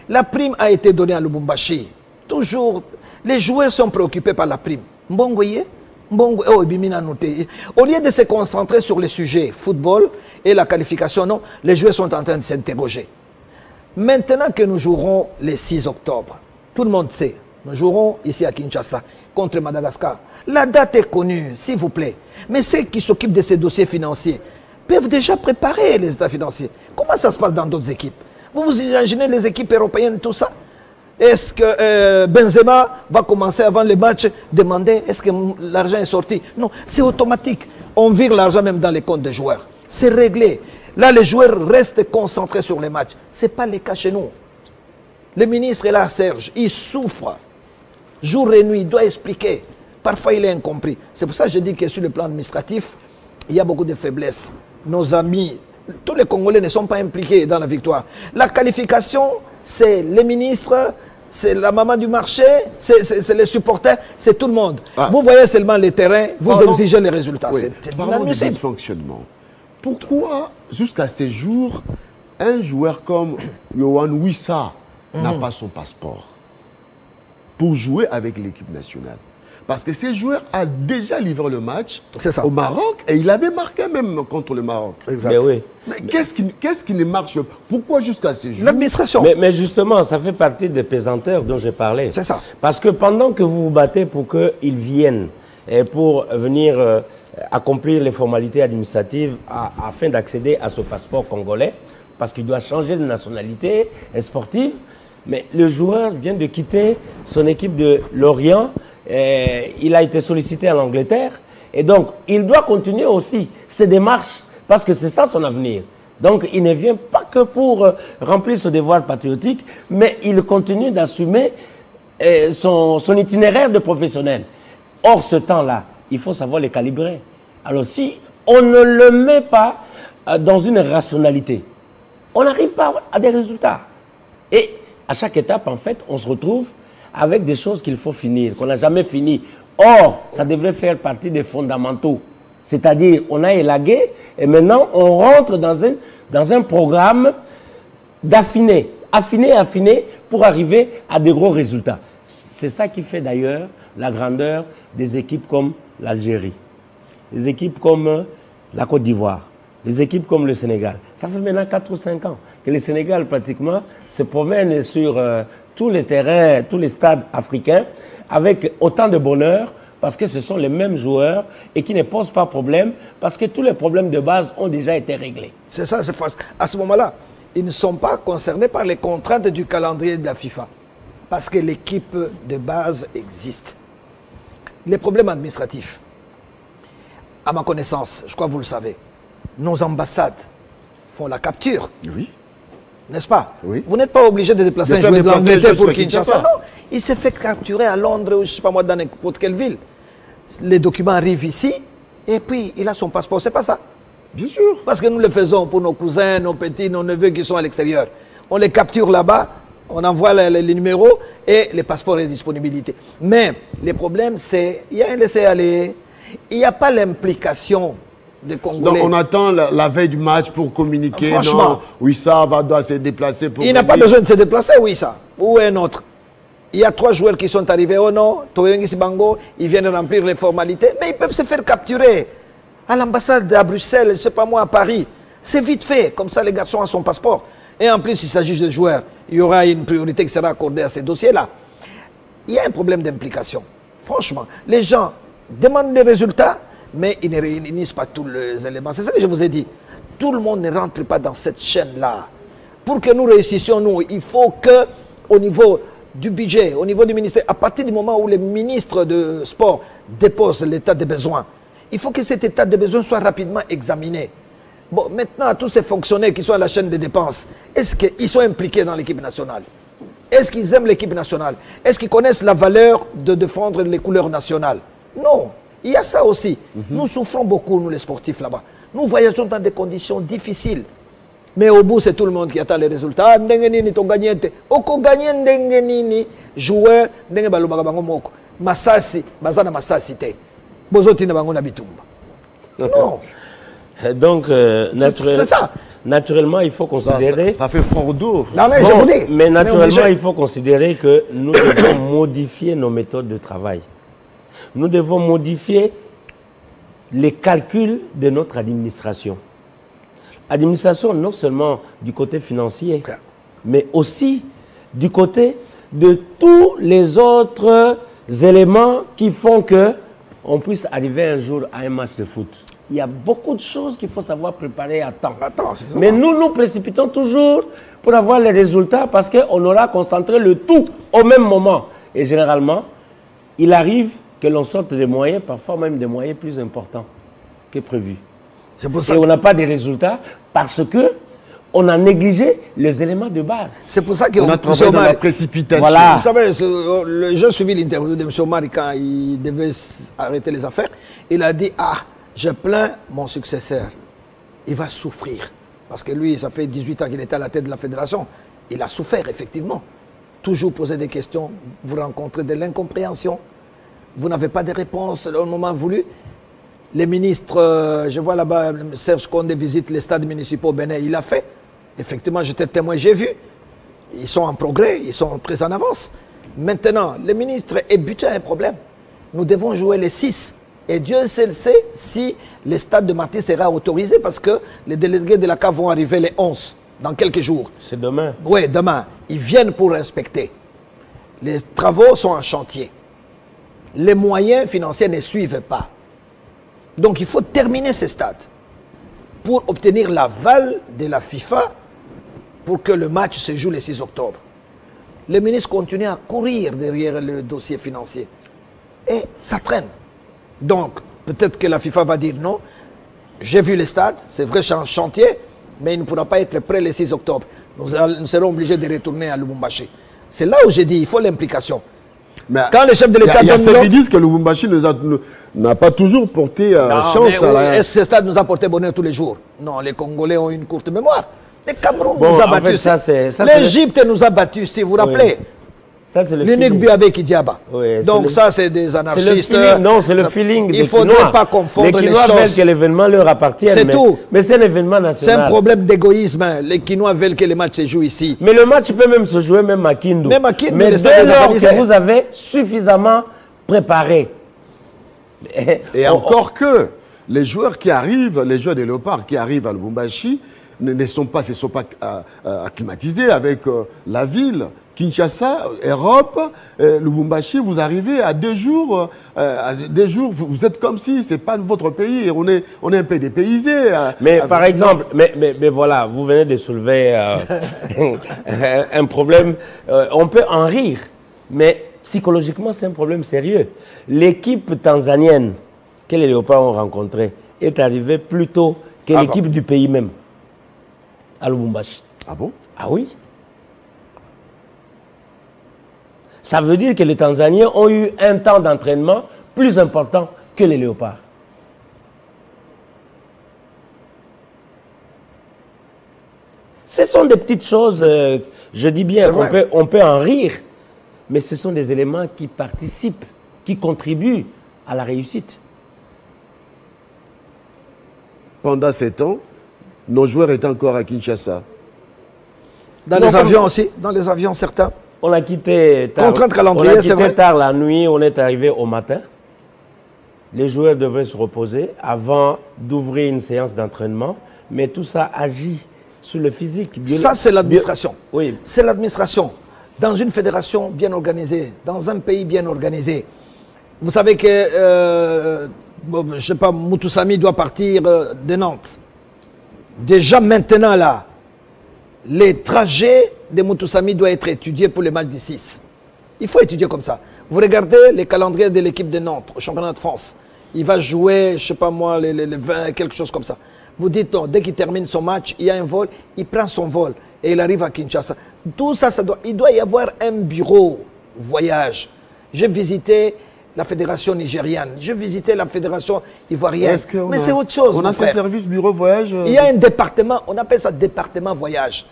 La prime a été donnée à Lubumbashi. Toujours, les joueurs sont préoccupés par la prime. Mbongoye, au lieu de se concentrer sur les sujets football et la qualification, non, les joueurs sont en train de s'interroger. Maintenant que nous jouerons le 6 octobre, tout le monde sait, nous jouerons ici à Kinshasa contre Madagascar. La date est connue, s'il vous plaît. Mais ceux qui s'occupent de ces dossiers financiers peuvent déjà préparer les états financiers. Comment ça se passe dans d'autres équipes? Vous imaginez les équipes européennes, tout ça? Est-ce que Benzema va commencer avant les matchs demander est-ce que l'argent est sorti? Non, c'est automatique. On vire l'argent même dans les comptes des joueurs. C'est réglé. Là, les joueurs restent concentrés sur les matchs. Ce n'est pas le cas chez nous. Le ministre est là, Serge, il souffre. Jour et nuit, il doit expliquer. Parfois, il est incompris. C'est pour ça que je dis que sur le plan administratif, il y a beaucoup de faiblesses. Nos amis, tous les Congolais ne sont pas impliqués dans la victoire. La qualification, c'est les ministres, c'est la maman du marché, c'est les supporters, c'est tout le monde. Ah. Vous voyez seulement les terrains, vous exigez les résultats. Oui. C'est inadmissible. Dysfonctionnement. Pourquoi, jusqu'à ces jours, un joueur comme Yohan Wissa n'a pas son passeport pour jouer avec l'équipe nationale? Parce que ce joueur a déjà livré le match au Maroc et il avait marqué même contre le Maroc. Mais oui. Mais qu'est-ce qui ne marche pas? Pourquoi jusqu'à ces jours? L'administration. Mais justement, ça fait partie des pesanteurs dont j'ai parlé. C'est ça. Parce que pendant que vous vous battez pour qu'ils viennent et pour venir accomplir les formalités administratives afin d'accéder à ce passeport congolais, parce qu'il doit changer de nationalité sportive, mais le joueur vient de quitter son équipe de Lorient. Il a été sollicité en Angleterre et donc il doit continuer aussi ses démarches parce que c'est ça son avenir. Donc il ne vient pas que pour remplir ce devoir patriotique, mais il continue d'assumer son itinéraire de professionnel. Or ce temps-là, il faut savoir le calibrer. Alors si on ne le met pas dans une rationalité, on n'arrive pas à des résultats. Et à chaque étape, en fait, on se retrouve avec des choses qu'il faut finir, qu'on n'a jamais fini. Or, ça devrait faire partie des fondamentaux. C'est-à-dire, on a élagué et maintenant, on rentre dans un programme d'affiner, affiner pour arriver à des gros résultats. C'est ça qui fait d'ailleurs la grandeur des équipes comme l'Algérie, les équipes comme la Côte d'Ivoire, les équipes comme le Sénégal. Ça fait maintenant 4 ou 5 ans que le Sénégal, pratiquement, se promène sur tous les terrains, tous les stades africains, avec autant de bonheur, parce que ce sont les mêmes joueurs et qui ne posent pas problème, parce que tous les problèmes de base ont déjà été réglés. C'est ça, c'est facile. À ce moment-là, ils ne sont pas concernés par les contraintes du calendrier de la FIFA, parce que l'équipe de base existe. Les problèmes administratifs, à ma connaissance, je crois que vous le savez, nos ambassades font la capture. Oui. N'est-ce pas? Oui. Vous n'êtes pas obligé de déplacer un joueur de l'Angleterre pour Kinshasa. Non, il s'est fait capturer à Londres ou je ne sais pas moi dans n'importe quelle ville. Les documents arrivent ici et puis il a son passeport. C'est pas ça? Bien sûr. Parce que nous le faisons pour nos cousins, nos petits, nos neveux qui sont à l'extérieur. On les capture là-bas, on envoie les numéros et les passeports et les disponibilités. Mais le problème, c'est qu'il y a un laisser-aller. Il n'y a pas l'implication des Congolais. Donc on attend la veille du match pour communiquer. Franchement. Non, Wissa doit se déplacer pour... Il n'a pas besoin de se déplacer, Wissa. Où est notre? Il y a 3 joueurs qui sont arrivés au nord, Toyengi Sibango, ils viennent remplir les formalités, mais ils peuvent se faire capturer à l'ambassade à Bruxelles, je ne sais pas moi, à Paris. C'est vite fait, comme ça les garçons ont son passeport. Et en plus, il s'agit de joueurs. il y aura une priorité qui sera accordée à ces dossiers-là. Il y a un problème d'implication. Franchement, les gens demandent des résultats, mais ils ne réunissent pas tous les éléments. C'est ça que je vous ai dit. Tout le monde ne rentre pas dans cette chaîne-là. Pour que nous réussissions, nous, il faut que, au niveau du budget, au niveau du ministère, à partir du moment où les ministres de sport déposent l'état de besoin, il faut que cet état de besoin soit rapidement examiné. Bon, maintenant, tous ces fonctionnaires qui sont à la chaîne des dépenses, est-ce qu'ils sont impliqués dans l'équipe nationale? Est-ce qu'ils aiment l'équipe nationale? Est-ce qu'ils connaissent la valeur de défendre les couleurs nationales? Non. Il y a ça aussi. Nous souffrons beaucoup, nous les sportifs là-bas. Nous voyageons dans des conditions difficiles. Mais au bout, c'est tout le monde qui attend les résultats. Joueur, Masasi, Bazana Masasi te. Bozotina bango na bitumba. Non. Donc, c'est ça. Naturellement, il faut considérer... Ça fait fort d'eau. Non, mais je vous dis. Mais naturellement, il faut considérer que nous devons modifier nos méthodes de travail. Nous devons modifier les calculs de notre administration. Administration non seulement du côté financier, mais aussi du côté de tous les autres éléments qui font que on puisse arriver un jour à un match de foot. Il y a beaucoup de choses qu'il faut savoir préparer à temps. Mais nous nous précipitons toujours pour avoir les résultats parce qu'on aura concentré le tout au même moment. Et généralement, il arrive que l'on sorte des moyens, parfois même des moyens plus importants que prévu. Et on n'a pas de résultats parce que on a négligé les éléments de base. C'est pour ça qu'on a travaillé dans la précipitation. Voilà. Vous savez, j'ai suivi l'interview de M. Omar quand il devait arrêter les affaires. Il a dit, je plains mon successeur. Il va souffrir. Parce que lui, ça fait 18 ans qu'il était à la tête de la fédération. Il a souffert, effectivement. Toujours poser des questions. Vous rencontrez de l'incompréhension. Vous n'avez pas de réponse au moment voulu. Les ministres, je vois là-bas, Serge Condé visite les stades municipaux au Bénin, il l'a fait. Effectivement, j'étais témoin, j'ai vu. Ils sont en progrès, ils sont très en avance. Maintenant, les ministres est buté à un problème. Nous devons jouer les 6. Et Dieu seul sait si le stade de Marty sera autorisé parce que les délégués de la CAF vont arriver les 11, dans quelques jours. C'est demain. Oui, demain. Ils viennent pour inspecter. Les travaux sont en chantier. Les moyens financiers ne suivent pas. Donc il faut terminer ces stades pour obtenir l'aval de la FIFA pour que le match se joue le 6 octobre. Les ministres continuent à courir derrière le dossier financier. Et ça traîne. Donc, peut-être que la FIFA va dire non. J'ai vu les stades, c'est vrai, c'est en chantier, mais il ne pourra pas être prêt le 6 octobre. Nous serons obligés de retourner à Lubumbashi. C'est là où j'ai dit il faut l'implication. Mais quand les chefs de l'État... Il y a ceux qui disent que Lubumbashi n'a pas toujours porté chance à la... Est-ce que ce stade nous a porté bonheur tous les jours? Non, les Congolais ont une courte mémoire. Le Cameroun nous a battus. L'Égypte nous a battus, si vous vous rappelez. L'unique but avec Idiaba. Oui, donc ça, c'est des anarchistes. Non, c'est le feeling des Quinois. Il ne faudrait pas confondre les choses. Les Quinois veulent que l'événement leur appartienne. C'est tout. Mais c'est un événement national. C'est un problème d'égoïsme. Les Quinois veulent que les matchs se jouent ici. Mais le match peut même se jouer même à Kindu. Même à Kindu. Mais dès lors que vous avez suffisamment préparé. Et encore que les joueurs qui arrivent, les joueurs des Léopards qui arrivent à Lubumbashi, ne sont pas acclimatisés avec la ville. Kinshasa, Europe, Lubumbashi, vous arrivez à 2 jours, vous êtes comme si ce n'est pas votre pays, on est un peu dépaysé. Mais par exemple, mais voilà, vous venez de soulever un problème, on peut en rire, mais psychologiquement c'est un problème sérieux. L'équipe tanzanienne que les Léopards ont rencontrée est arrivée plus tôt que l'équipe du pays même, à Lubumbashi. Ah bon? Ah oui. Ça veut dire que les Tanzaniens ont eu un temps d'entraînement plus important que les Léopards. Ce sont des petites choses, je dis bien qu'on peut en rire, mais ce sont des éléments qui participent, qui contribuent à la réussite. Pendant ces temps, nos joueurs étaient encore à Kinshasa. Dans les avions aussi, dans les avions certains. On a quitté tard la nuit, on est arrivé au matin. Les joueurs devaient se reposer avant d'ouvrir une séance d'entraînement. Mais tout ça agit sur le physique. Ça, c'est l'administration. Oui. C'est l'administration. Dans une fédération bien organisée, dans un pays bien organisé. Vous savez que, je ne sais pas, Moutoussamy doit partir de Nantes. Déjà maintenant, là, les trajets de Moutoussamy doivent être étudiés pour les matchs du 6. Il faut étudier comme ça. Vous regardez les calendriers de l'équipe de Nantes au championnat de France. Il va jouer, je ne sais pas moi, les 20, quelque chose comme ça. Vous dites non, dès qu'il termine son match, il y a un vol, il prend son vol et il arrive à Kinshasa. Tout ça, il doit y avoir un bureau voyage. J'ai visité la fédération nigériane, j'ai visité la fédération ivoirienne. Mais c'est autre chose. On a ce service bureau voyage. Il y a un département, on appelle ça département voyage.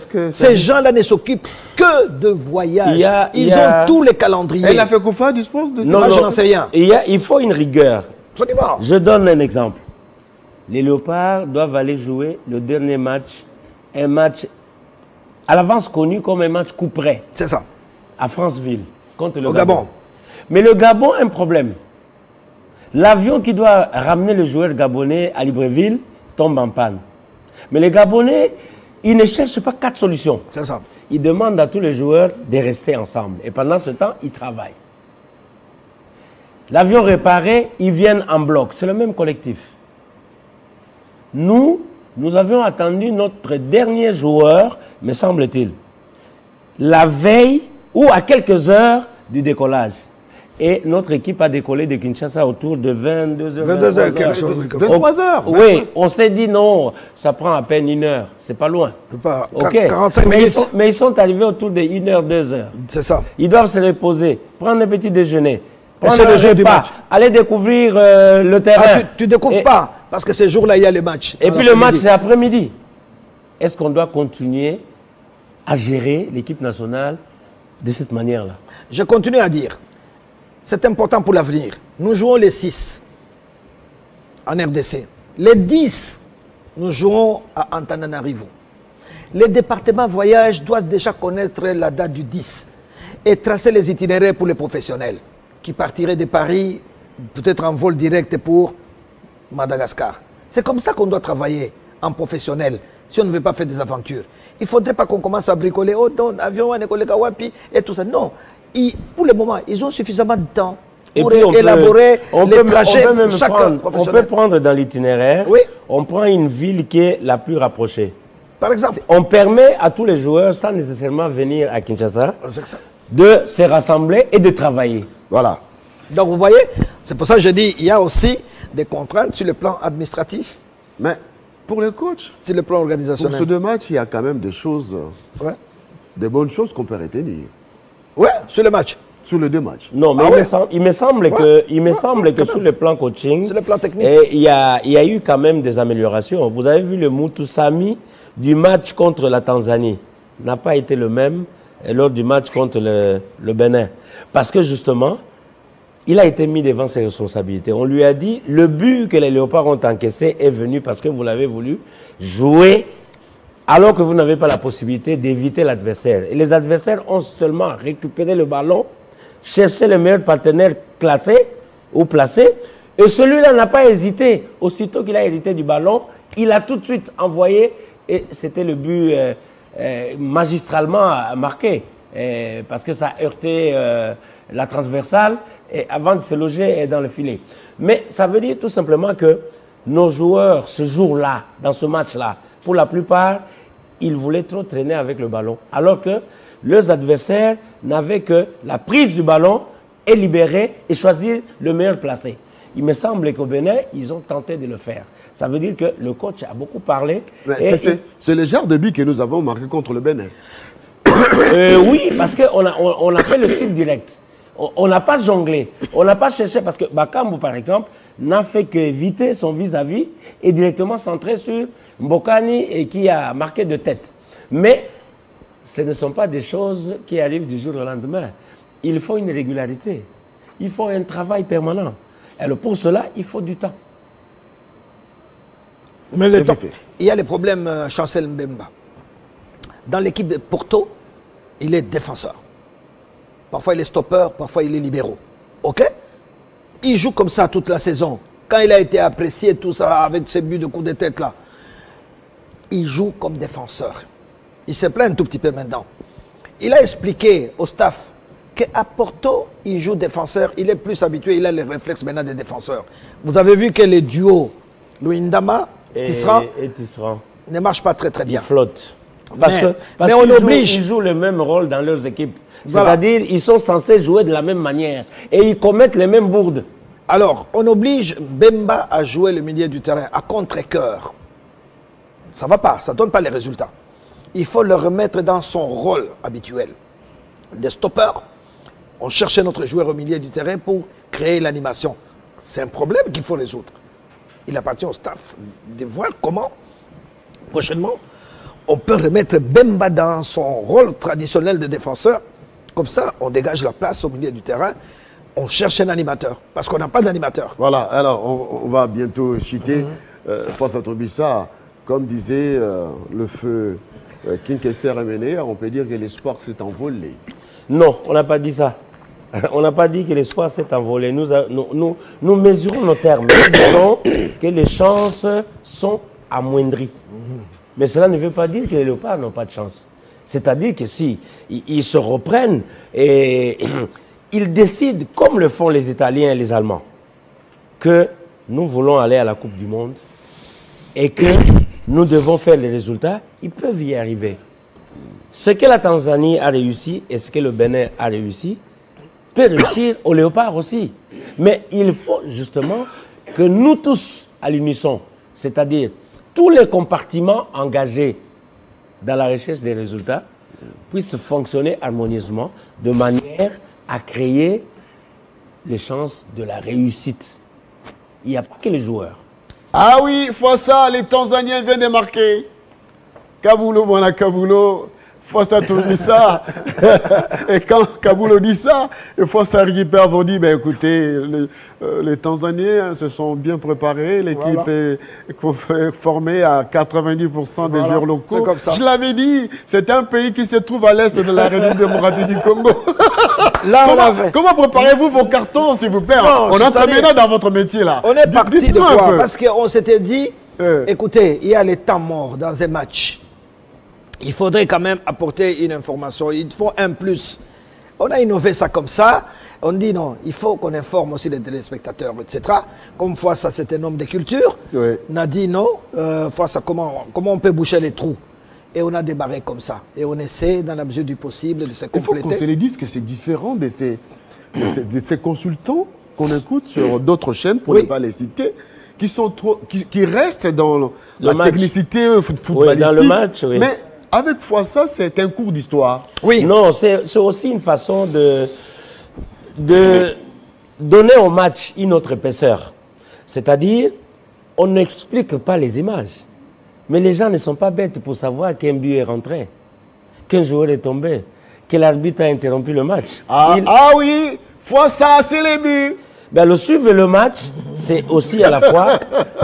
Que ces gens-là ne s'occupent que de voyage. Ils ont tous les calendriers. Et la FECOFA dispose de ça? Non, je n'en sais rien. Il faut une rigueur. Absolument. Je donne un exemple. Les Léopards doivent aller jouer le dernier match, un match à l'avance connu comme un match coup près. C'est ça. À Franceville, contre le Au Gabon. Mais le Gabon a un problème. L'avion qui doit ramener le joueur gabonais à Libreville tombe en panne. Mais les Gabonais, ils ne cherchent pas 4 solutions. C'est ça. Ils demandent à tous les joueurs de rester ensemble. Et pendant ce temps, ils travaillent. L'avion réparé, ils viennent en bloc. C'est le même collectif. Nous avions attendu notre dernier joueur, me semble-t-il, la veille ou à quelques heures du décollage. Et notre équipe a décollé de Kinshasa autour de 22h. 22h, quelque chose. 23h. Oui, on s'est dit non, ça prend à peine 1 heure. C'est pas loin. Pas, okay. 45 minutes. Mais ils sont arrivés autour de 1h, 2h. C'est ça. Ils doivent se reposer, prendre un petit déjeuner. C'est le jeu du match. Aller découvrir le terrain. Ah, tu ne découvres pas, parce que ce jour-là, il y a les matchs. Et puis le match, c'est après-midi. Est-ce qu'on doit continuer à gérer l'équipe nationale de cette manière-là? Je continue à dire, c'est important pour l'avenir. Nous jouons les 6 en RDC. Les 10, nous jouons à Antananarivo. Les départements voyage doivent déjà connaître la date du 10 et tracer les itinéraires pour les professionnels qui partiraient de Paris, peut-être en vol direct pour Madagascar. C'est comme ça qu'on doit travailler en professionnel, si on ne veut pas faire des aventures. Il ne faudrait pas qu'on commence à bricoler, oh non, avion, Kawapi, et tout ça. Non, pour le moment, ils ont suffisamment de temps pour élaborer les trajets pour chaque professionnel. On peut prendre dans l'itinéraire, oui. On prend une ville qui est la plus rapprochée. Par exemple. On permet à tous les joueurs, sans nécessairement venir à Kinshasa, de se rassembler et de travailler. Voilà. Donc vous voyez, c'est pour ça que je dis, il y a aussi des contraintes sur le plan administratif. Mais pour les coachs, sur le plan organisationnel. Pour ce 2 matchs, il y a quand même des choses, des bonnes choses qu'on peut retenir. Ouais, sur le match. Sur les 2 matchs. Non, mais il me semble que sur le plan coaching, sur le plan technique, il y a eu quand même des améliorations. Vous avez vu le Moutoussamy du match contre la Tanzanie n'a pas été le même lors du match contre le Bénin. Parce que justement, il a été mis devant ses responsabilités. On lui a dit, le but que les Léopards ont encaissé est venu parce que vous l'avez voulu jouer alors que vous n'avez pas la possibilité d'éviter l'adversaire. Et les adversaires ont seulement récupéré le ballon, cherché le meilleur partenaire classé ou placé, et celui-là n'a pas hésité. Aussitôt qu'il a hérité du ballon, il a tout de suite envoyé, et c'était le but magistralement marqué, parce que ça a heurté la transversale et avant de se loger dans le filet. Mais ça veut dire tout simplement que nos joueurs, ce jour-là, dans ce match-là, pour la plupart, ils voulaient trop traîner avec le ballon. Alors que leurs adversaires n'avaient que la prise du ballon et libérer et choisir le meilleur placé. Il me semble qu'au Bénin, ils ont tenté de le faire. Ça veut dire que le coach a beaucoup parlé. C'est le genre de but que nous avons marqué contre le Bénin. Oui, parce qu'on a fait le style direct. On n'a pas jonglé. On n'a pas cherché, parce que Bakambu, par exemple, n'a fait qu'éviter son vis-à-vis et directement centré sur Mbokani et qui a marqué de tête. Mais ce ne sont pas des choses qui arrivent du jour au lendemain. Il faut une régularité. Il faut un travail permanent. Et pour cela, il faut du temps. Mais le temps, il y a les problèmes Chancel Mbemba. Dans l'équipe de Porto, il est défenseur. Parfois, il est stoppeur, parfois, il est libéraux. OK? Il joue comme ça toute la saison. Quand il a été apprécié, tout ça, avec ses buts de coup de tête là. il joue comme défenseur. Il se plaint un tout petit peu maintenant. Il a expliqué au staff qu'à Porto, il joue défenseur, il est plus habitué, il a les réflexes maintenant des défenseurs. Vous avez vu que les duos Luindama et Tisserand ne marchent pas très bien. Ils flottent. Parce qu'ils jouent le même rôle dans leurs équipes. Voilà. C'est-à-dire ils sont censés jouer de la même manière et ils commettent les mêmes bourdes. Alors, on oblige Bemba à jouer le milieu du terrain à contre-cœur. Ça ne va pas, ça ne donne pas les résultats. Il faut le remettre dans son rôle habituel. Des stoppeurs, on cherchait notre joueur au milieu du terrain pour créer l'animation. C'est un problème qu'il faut résoudre. Il appartient au staff de voir comment, prochainement, on peut remettre Bemba dans son rôle traditionnel de défenseur. Comme ça, on dégage la place au milieu du terrain. On cherche un animateur, parce qu'on n'a pas d'animateur. Voilà, alors on va bientôt chuter face à Tobissa. Comme disait le feu King Kester Emené, on peut dire que l'espoir s'est envolé. Non, on n'a pas dit ça. On n'a pas dit que l'espoir s'est envolé. Nous mesurons nos termes. Nous disons que les chances sont amoindries. Mais cela ne veut pas dire que les léopards n'ont pas de chance. C'est-à-dire que si ils se reprennent et ils décident, comme le font les Italiens et les Allemands, que nous voulons aller à la Coupe du Monde et que nous devons faire les résultats, ils peuvent y arriver. Ce que la Tanzanie a réussi et ce que le Bénin a réussi peut réussir au léopard aussi. Mais il faut justement que nous tous, à l'unisson, c'est-à-dire tous les compartiments engagés dans la recherche des résultats, puissent fonctionner harmonieusement de manière à créer les chances de la réussite. Il n'y a pas que les joueurs. Ah oui, fois ça, les Tanzaniens viennent de marquer. Kabulo, voilà Kabulo. Fossa Tobissa. Et quand Kabulo dit ça, et Fossa récupère, vont dire, ben écoutez, les Tanzaniens se sont bien préparés, l'équipe est formée à 90% des joueurs locaux. Comme ça. Je l'avais dit, c'est un pays qui se trouve à l'est de la République démocratique du Congo. Là, comment préparez-vous vos cartons, s'il vous plaît? On entre maintenant dans votre métier là. On est parti de quoi? Parce qu'on s'était dit, écoutez, il y a les temps morts dans un match. Il faudrait quand même apporter une information. Il faut un plus. On a innové ça comme ça. On dit non, il faut qu'on informe aussi les téléspectateurs, etc. Comme fois ça, c'est un homme de culture. Oui. On a dit non, fois ça, comment on peut boucher les trous. Et on a débarré comme ça. Et on essaie, dans la mesure du possible, de se compléter. Il faut qu'on se les dise que c'est différent de ces consultants qu'on écoute sur d'autres chaînes, pour ne pas les citer, qui restent dans la technicité footballistique. Oui, dans le match, oui. Mais avec Fossa, c'est un cours d'histoire. Oui. Non, c'est aussi une façon de donner au match une autre épaisseur. C'est-à-dire, on n'explique pas les images. Mais les gens ne sont pas bêtes pour savoir qu'un but est rentré, qu'un joueur est tombé, que l'arbitre a interrompu le match. Ah oui, Fossa, c'est les buts. Ben, le suivre le match, c'est aussi à la fois...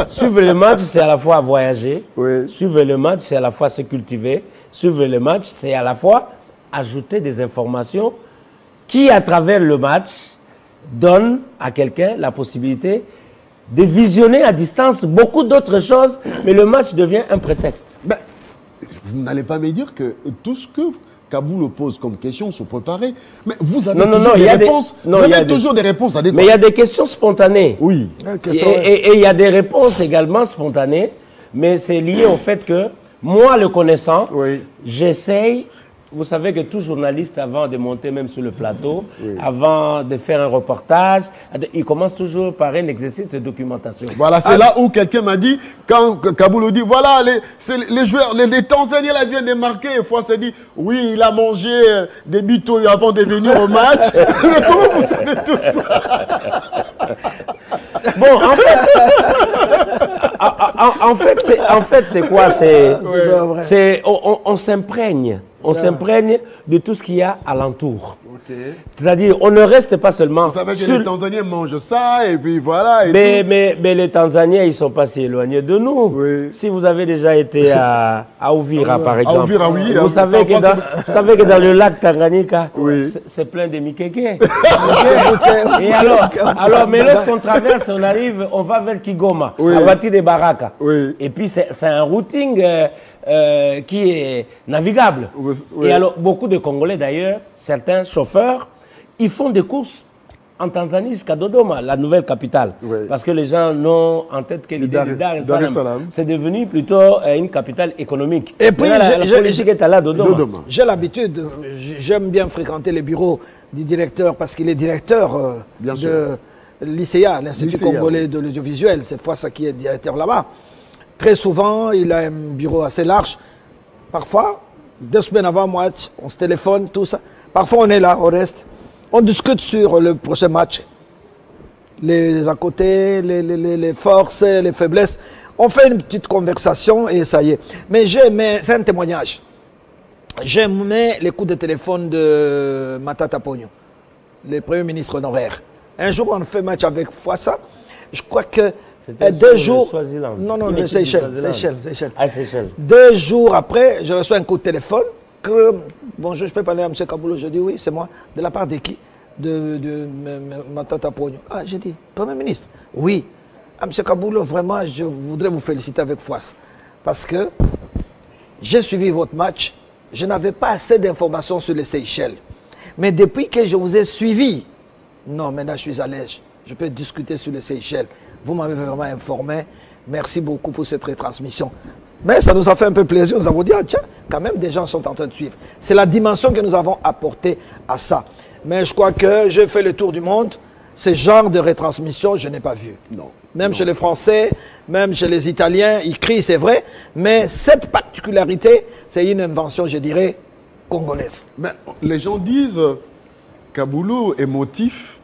Suivre le match, c'est à la fois voyager. Oui. Suivre le match, c'est à la fois se cultiver. Suivre le match, c'est à la fois ajouter des informations qui, à travers le match, donnent à quelqu'un la possibilité de visionner à distance beaucoup d'autres choses, mais le match devient un prétexte. Ben, vous n'allez pas me dire que tout ce que Kabulo pose comme question sont préparées. Mais vous avez toujours des réponses. Vous avez toujours des réponses adéquates. Mais il y a des questions spontanées. Oui. Et il y a des réponses également spontanées. Mais c'est lié au fait que, moi, le connaissant, j'essaye... Vous savez que tout journaliste, avant de monter même sur le plateau, avant de faire un reportage, il commence toujours par un exercice de documentation. Voilà, c'est là où quelqu'un m'a dit, quand Kabulo dit, voilà, les joueurs, les Tanzaniens là viennent de marquer, et fois c'est dit, oui, il a mangé des bitos avant de venir au match. Mais comment vous savez tout ça? Bon, en fait, c'est quoi? On s'imprègne. On s'imprègne de tout ce qu'il y a alentour. C'est-à-dire, on ne reste pas seulement... Vous savez que les Tanzaniens mangent ça, et puis voilà. Mais les Tanzaniens, ils ne sont pas si éloignés de nous. Oui. Si vous avez déjà été à Uvira, par exemple, Uvira, oui, vous savez que dans le lac Tanganyika, c'est plein de mikeke. Et alors, mais lorsqu'on traverse, on arrive, on va vers Kigoma, à partir des Baraka. Oui. Et puis, c'est un routing... qui est navigable. Oui. Et alors, beaucoup de Congolais d'ailleurs, certains chauffeurs, ils font des courses en Tanzanie jusqu'à Dodoma, la nouvelle capitale. Oui. Parce que les gens n'ont en tête que l'idée de Dar es Salaam. C'est devenu plutôt une capitale économique. Et puis, la politique est allée à Dodoma. J'ai l'habitude, j'aime bien fréquenter les bureaux du directeur parce qu'il est directeur de l'ICA, l'Institut congolais de l'audiovisuel. C'est Fouassa qui est directeur là-bas. Très souvent, il a un bureau assez large. Parfois, 2 semaines avant le match, on se téléphone, tout ça. Parfois, on est là, on reste. On discute sur le prochain match. Les à côté, les forces, les faiblesses. On fait une petite conversation et ça y est. Mais c'est un témoignage. J'aimais les coups de téléphone de Matata Pogno, le premier ministre honoraire. Un jour, on fait match avec Fouassa. Je crois que 2 jours... Non, le Seychelles. Ah, Seychelles. 2 jours après, je reçois un coup de téléphone. Bonjour, je peux parler à M. Kaboulou. Je dis oui, c'est moi. De la part de qui? De Matata Pogno. Ah, j'ai dit, Premier ministre. Oui. Ah, M. Kaboulou, vraiment, je voudrais vous féliciter avec Fouassa. Parce que j'ai suivi votre match. Je n'avais pas assez d'informations sur les Seychelles. Mais depuis que je vous ai suivi, non, maintenant je suis à l'aise. Je peux discuter sur les Seychelles. Vous m'avez vraiment informé. Merci beaucoup pour cette retransmission. Mais ça nous a fait un peu plaisir. Nous avons dit, ah, tiens, quand même, des gens sont en train de suivre. C'est la dimension que nous avons apportée à ça. Mais je crois que j'ai fait le tour du monde. Ce genre de retransmission, je n'ai pas vu. Non. Même chez les Français, même chez les Italiens, ils crient, c'est vrai. Mais cette particularité, c'est une invention, je dirais, congolaise. Mais les gens disent Kaboulou est motif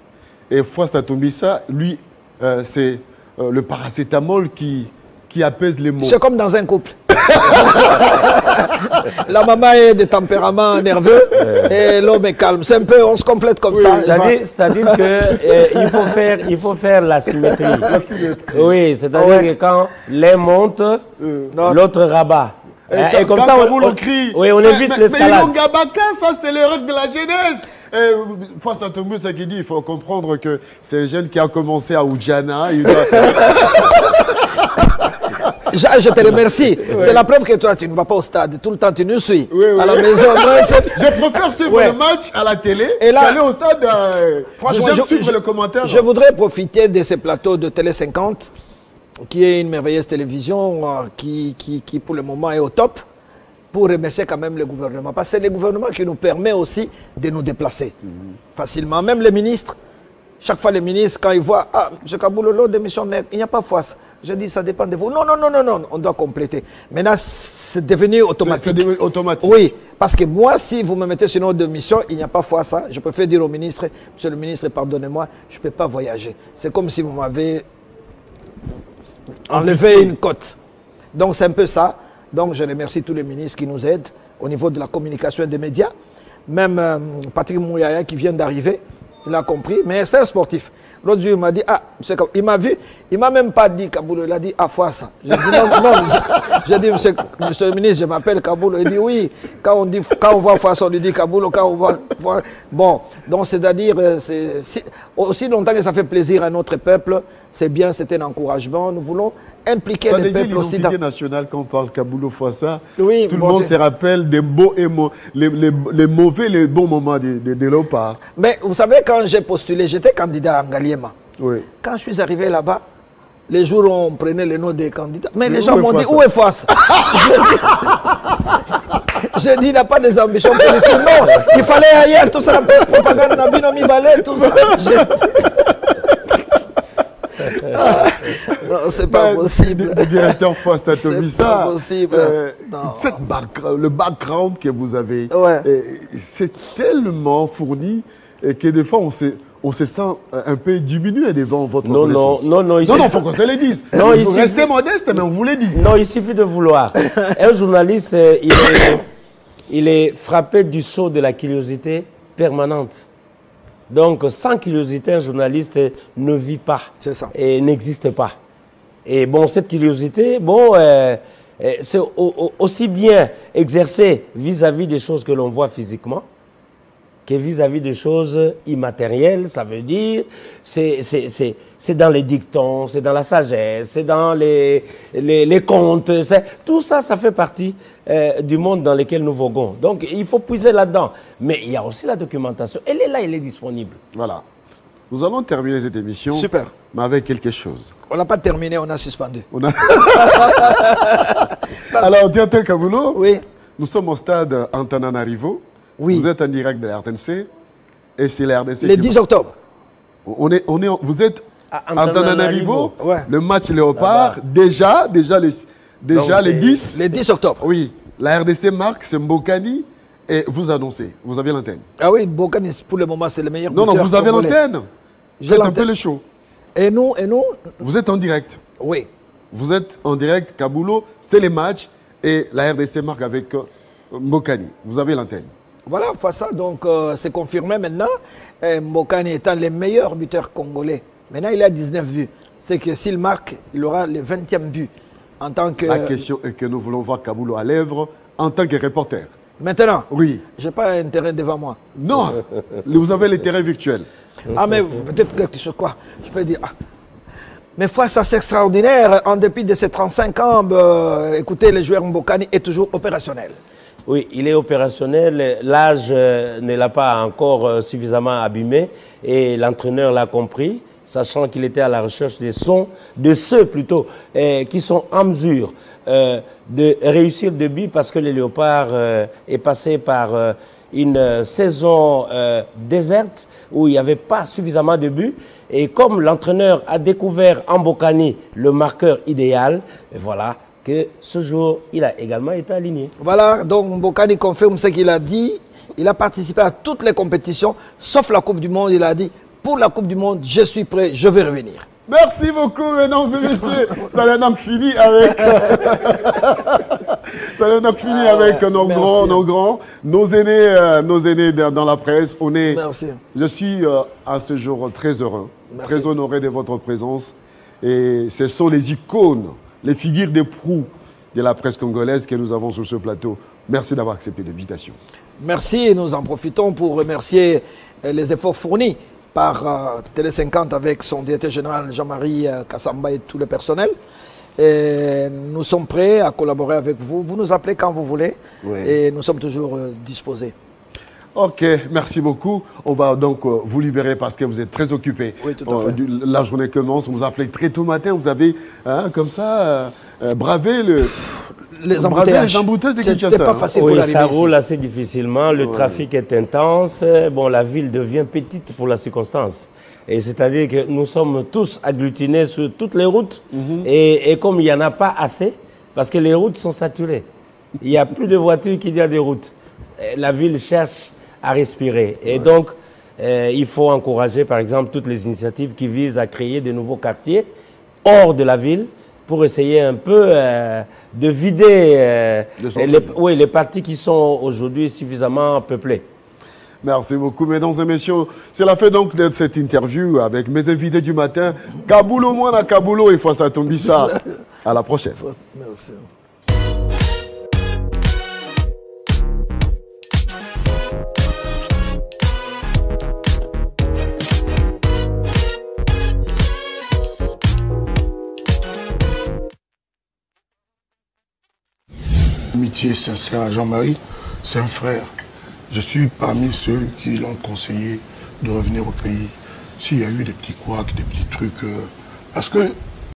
et Fouassa Tombissa, lui, c'est le paracétamol qui apaise les mots. C'est comme dans un couple. La maman est de tempérament nerveux et l'homme est calme. C'est un peu, on se complète comme ça. C'est-à-dire qu'il faut faire la symétrie. Oui, c'est-à-dire que quand l'un monte, l'autre rabat. Et comme ça, on crie. Oui, on évite l'escalade. Mais Gabaka, ça c'est les règles de la jeunesse. Face à Tomboussa qui dit, il faut comprendre que c'est un jeune qui a commencé à Oudjana. Je te remercie. C'est la preuve que toi, tu ne vas pas au stade. Tout le temps, tu nous suis. À la maison. Je préfère suivre le match à la télé qu'aller au stade. Franchement, j'aime suivre le commentaire. Je voudrais profiter de ces plateaux de Télé 50, qui est une merveilleuse télévision qui pour le moment, est au top, pour remercier quand même le gouvernement. Parce que c'est le gouvernement qui nous permet aussi de nous déplacer facilement. Même les ministres, chaque fois les ministres, quand ils voient, ah, M. Kaboulou, démission, mais il n'y a pas Fouassa. Je dis, ça dépend de vous. Non, on doit compléter. Maintenant, c'est devenu automatique. C'est devenu automatique. Oui, parce que moi, si vous me mettez sur une autre mission, il n'y a pas Fouassa. Je préfère dire au ministre, Monsieur le ministre, pardonnez-moi, je ne peux pas voyager. C'est comme si vous m'avez enlevé une côte. Donc, c'est un peu ça. Donc, je remercie tous les ministres qui nous aident au niveau de la communication et des médias. Même Patrick Mouyaya qui vient d'arriver, il a compris, mais c'est un sportif. L'autre jour, il m'a dit, ah, il m'a vu, il m'a même pas dit Kaboulou, il a dit, ah, Fouassa. J'ai dit, non, j'ai dit, monsieur le ministre, je m'appelle Kaboulou. Il dit, oui, quand on voit Fouassa, on lui dit Kaboulou, quand on voit. Bon, donc c'est-à-dire, aussi longtemps que ça fait plaisir à notre peuple, c'est bien, c'est un encouragement. Nous voulons impliquer les peuples aussi dans... l'identité nationale, quand on parle Kaboulou Fouassa, oui, tout le monde se rappelle des beaux et les mauvais, les bons moments de leur part. Mais vous savez, quand j'ai postulé, j'étais candidat à Ngaliema. Oui. Quand je suis arrivé là-bas, les jours où on prenait les noms des candidats, mais les gens m'ont dit, où est Fouassa? J'ai dit, il n'a pas des ambitions politiques. Non, il fallait ailleurs, tout ça, la propagande, Nabinomi Ballet, tout ça. Non, c'est pas possible. Le directeur Fouassa Tombissa, c'est pas possible. Le background que vous avez, c'est tellement fourni et que des fois on se sent un peu diminué devant votre connaissance. Non, il faut qu'on se le dise. Non, vous restez modeste, mais on vous l'a dit. Non, il suffit de vouloir. Un journaliste, il est frappé du sceau de la curiosité permanente. Donc, sans curiosité, un journaliste ne vit pas. C'est ça. Et n'existe pas. Et bon, cette curiosité, c'est aussi bien exercée vis-à-vis des choses que l'on voit physiquement, que vis-à-vis des choses immatérielles. Ça veut dire, c'est dans les dictons, c'est dans la sagesse, c'est dans les contes. Tout ça, ça fait partie du monde dans lequel nous voguons. Donc, il faut puiser là-dedans. Mais il y a aussi la documentation. Elle est là, elle est disponible. Voilà. Nous allons terminer cette émission. Super. Mais avec quelque chose. On n'a pas terminé, on a suspendu. Alors, directeur Kabulo, oui. Nous sommes au stade Antananarivo. Oui. Vous êtes en direct de la RTNC. Et c'est la RDC. Le 10 octobre. Vous êtes à Antananarivo. Ouais. Le match Léopard. Déjà les 10. Le 10 octobre. Oui. La RDC marque, c'est Mbokani. Et vous annoncez. Vous avez l'antenne. Ah oui, Mbokani, pour le moment, c'est le meilleur buteur. Non, vous avez l'antenne. J'ai un peu le show. Et nous Vous êtes en direct. Oui. Vous êtes en direct, Kabulo, c'est les matchs et la RDC marque avec Mbokani. Vous avez l'antenne. Voilà, face ça, donc c'est confirmé maintenant. Mbokani étant le meilleur buteur congolais. Maintenant, il a 19 buts. C'est que s'il marque, il aura le 20e but. En tant que... La question est que nous voulons voir Kabulo à l'œuvre en tant que reporter. Maintenant, oui. Je n'ai pas un terrain devant moi. Non, vous avez les terrains virtuels. Ah, mais peut-être quelque chose, quoi. Je peux dire... Ah. Mais face à c'est extraordinaire, en dépit de ses 35 ans, écoutez, le joueur Mbokani est toujours opérationnel. Oui, il est opérationnel. L'âge ne l'a pas encore suffisamment abîmé et l'entraîneur l'a compris, sachant qu'il était à la recherche de ceux plutôt, qui sont en mesure de réussir le but parce que le Léopard est passé par une saison déserte où il n'y avait pas suffisamment de buts. Et comme l'entraîneur a découvert en Mbokani le marqueur idéal, voilà que ce jour, il a également été aligné. Voilà, donc Mbokani confirme ce qu'il a dit. Il a participé à toutes les compétitions, sauf la Coupe du Monde. Il a dit, pour la Coupe du Monde, je suis prêt, je vais revenir. Merci beaucoup, mesdames et messieurs. Ça a donc fini avec... nos aînés dans la presse. Merci. Je suis à ce jour très heureux, très honoré de votre présence. Et ce sont les icônes, les figures de proue de la presse congolaise que nous avons sur ce plateau. Merci d'avoir accepté l'invitation. Merci, et nous en profitons pour remercier les efforts fournis par Télé 50 avec son directeur général Jean-Marie Kassamba et tout le personnel. Et nous sommes prêts à collaborer avec vous. Vous nous appelez quand vous voulez et nous sommes toujours disposés. Ok, merci beaucoup. On va donc vous libérer parce que vous êtes très occupés. Oui, tout à fait. La journée commence, on vous a appelé très tôt matin. Vous avez, comme ça, bravé les embouteillages de Kinshasa. C'était pas facile pour l'arrivée. Ça roule assez difficilement. Le trafic est intense. Bon, la ville devient petite pour la circonstance. Et c'est-à-dire que nous sommes tous agglutinés sur toutes les routes. Et comme il n'y en a pas assez, parce que les routes sont saturées. Il n'y a plus de voitures qu'il y a des routes. La ville cherche à respirer. Et donc, il faut encourager, par exemple, toutes les initiatives qui visent à créer de nouveaux quartiers hors de la ville pour essayer un peu de vider les parties qui sont aujourd'hui suffisamment peuplées. Merci beaucoup, mesdames et messieurs. C'est la fin donc de cette interview avec mes invités du matin. Kabulo Mwana Kabulo et Fwassa Tombissa. À la prochaine. Merci. Amitié sincère à Jean-Marie, c'est un frère. Je suis parmi ceux qui l'ont conseillé de revenir au pays. S'il y a eu des petits couacs, des petits trucs... parce que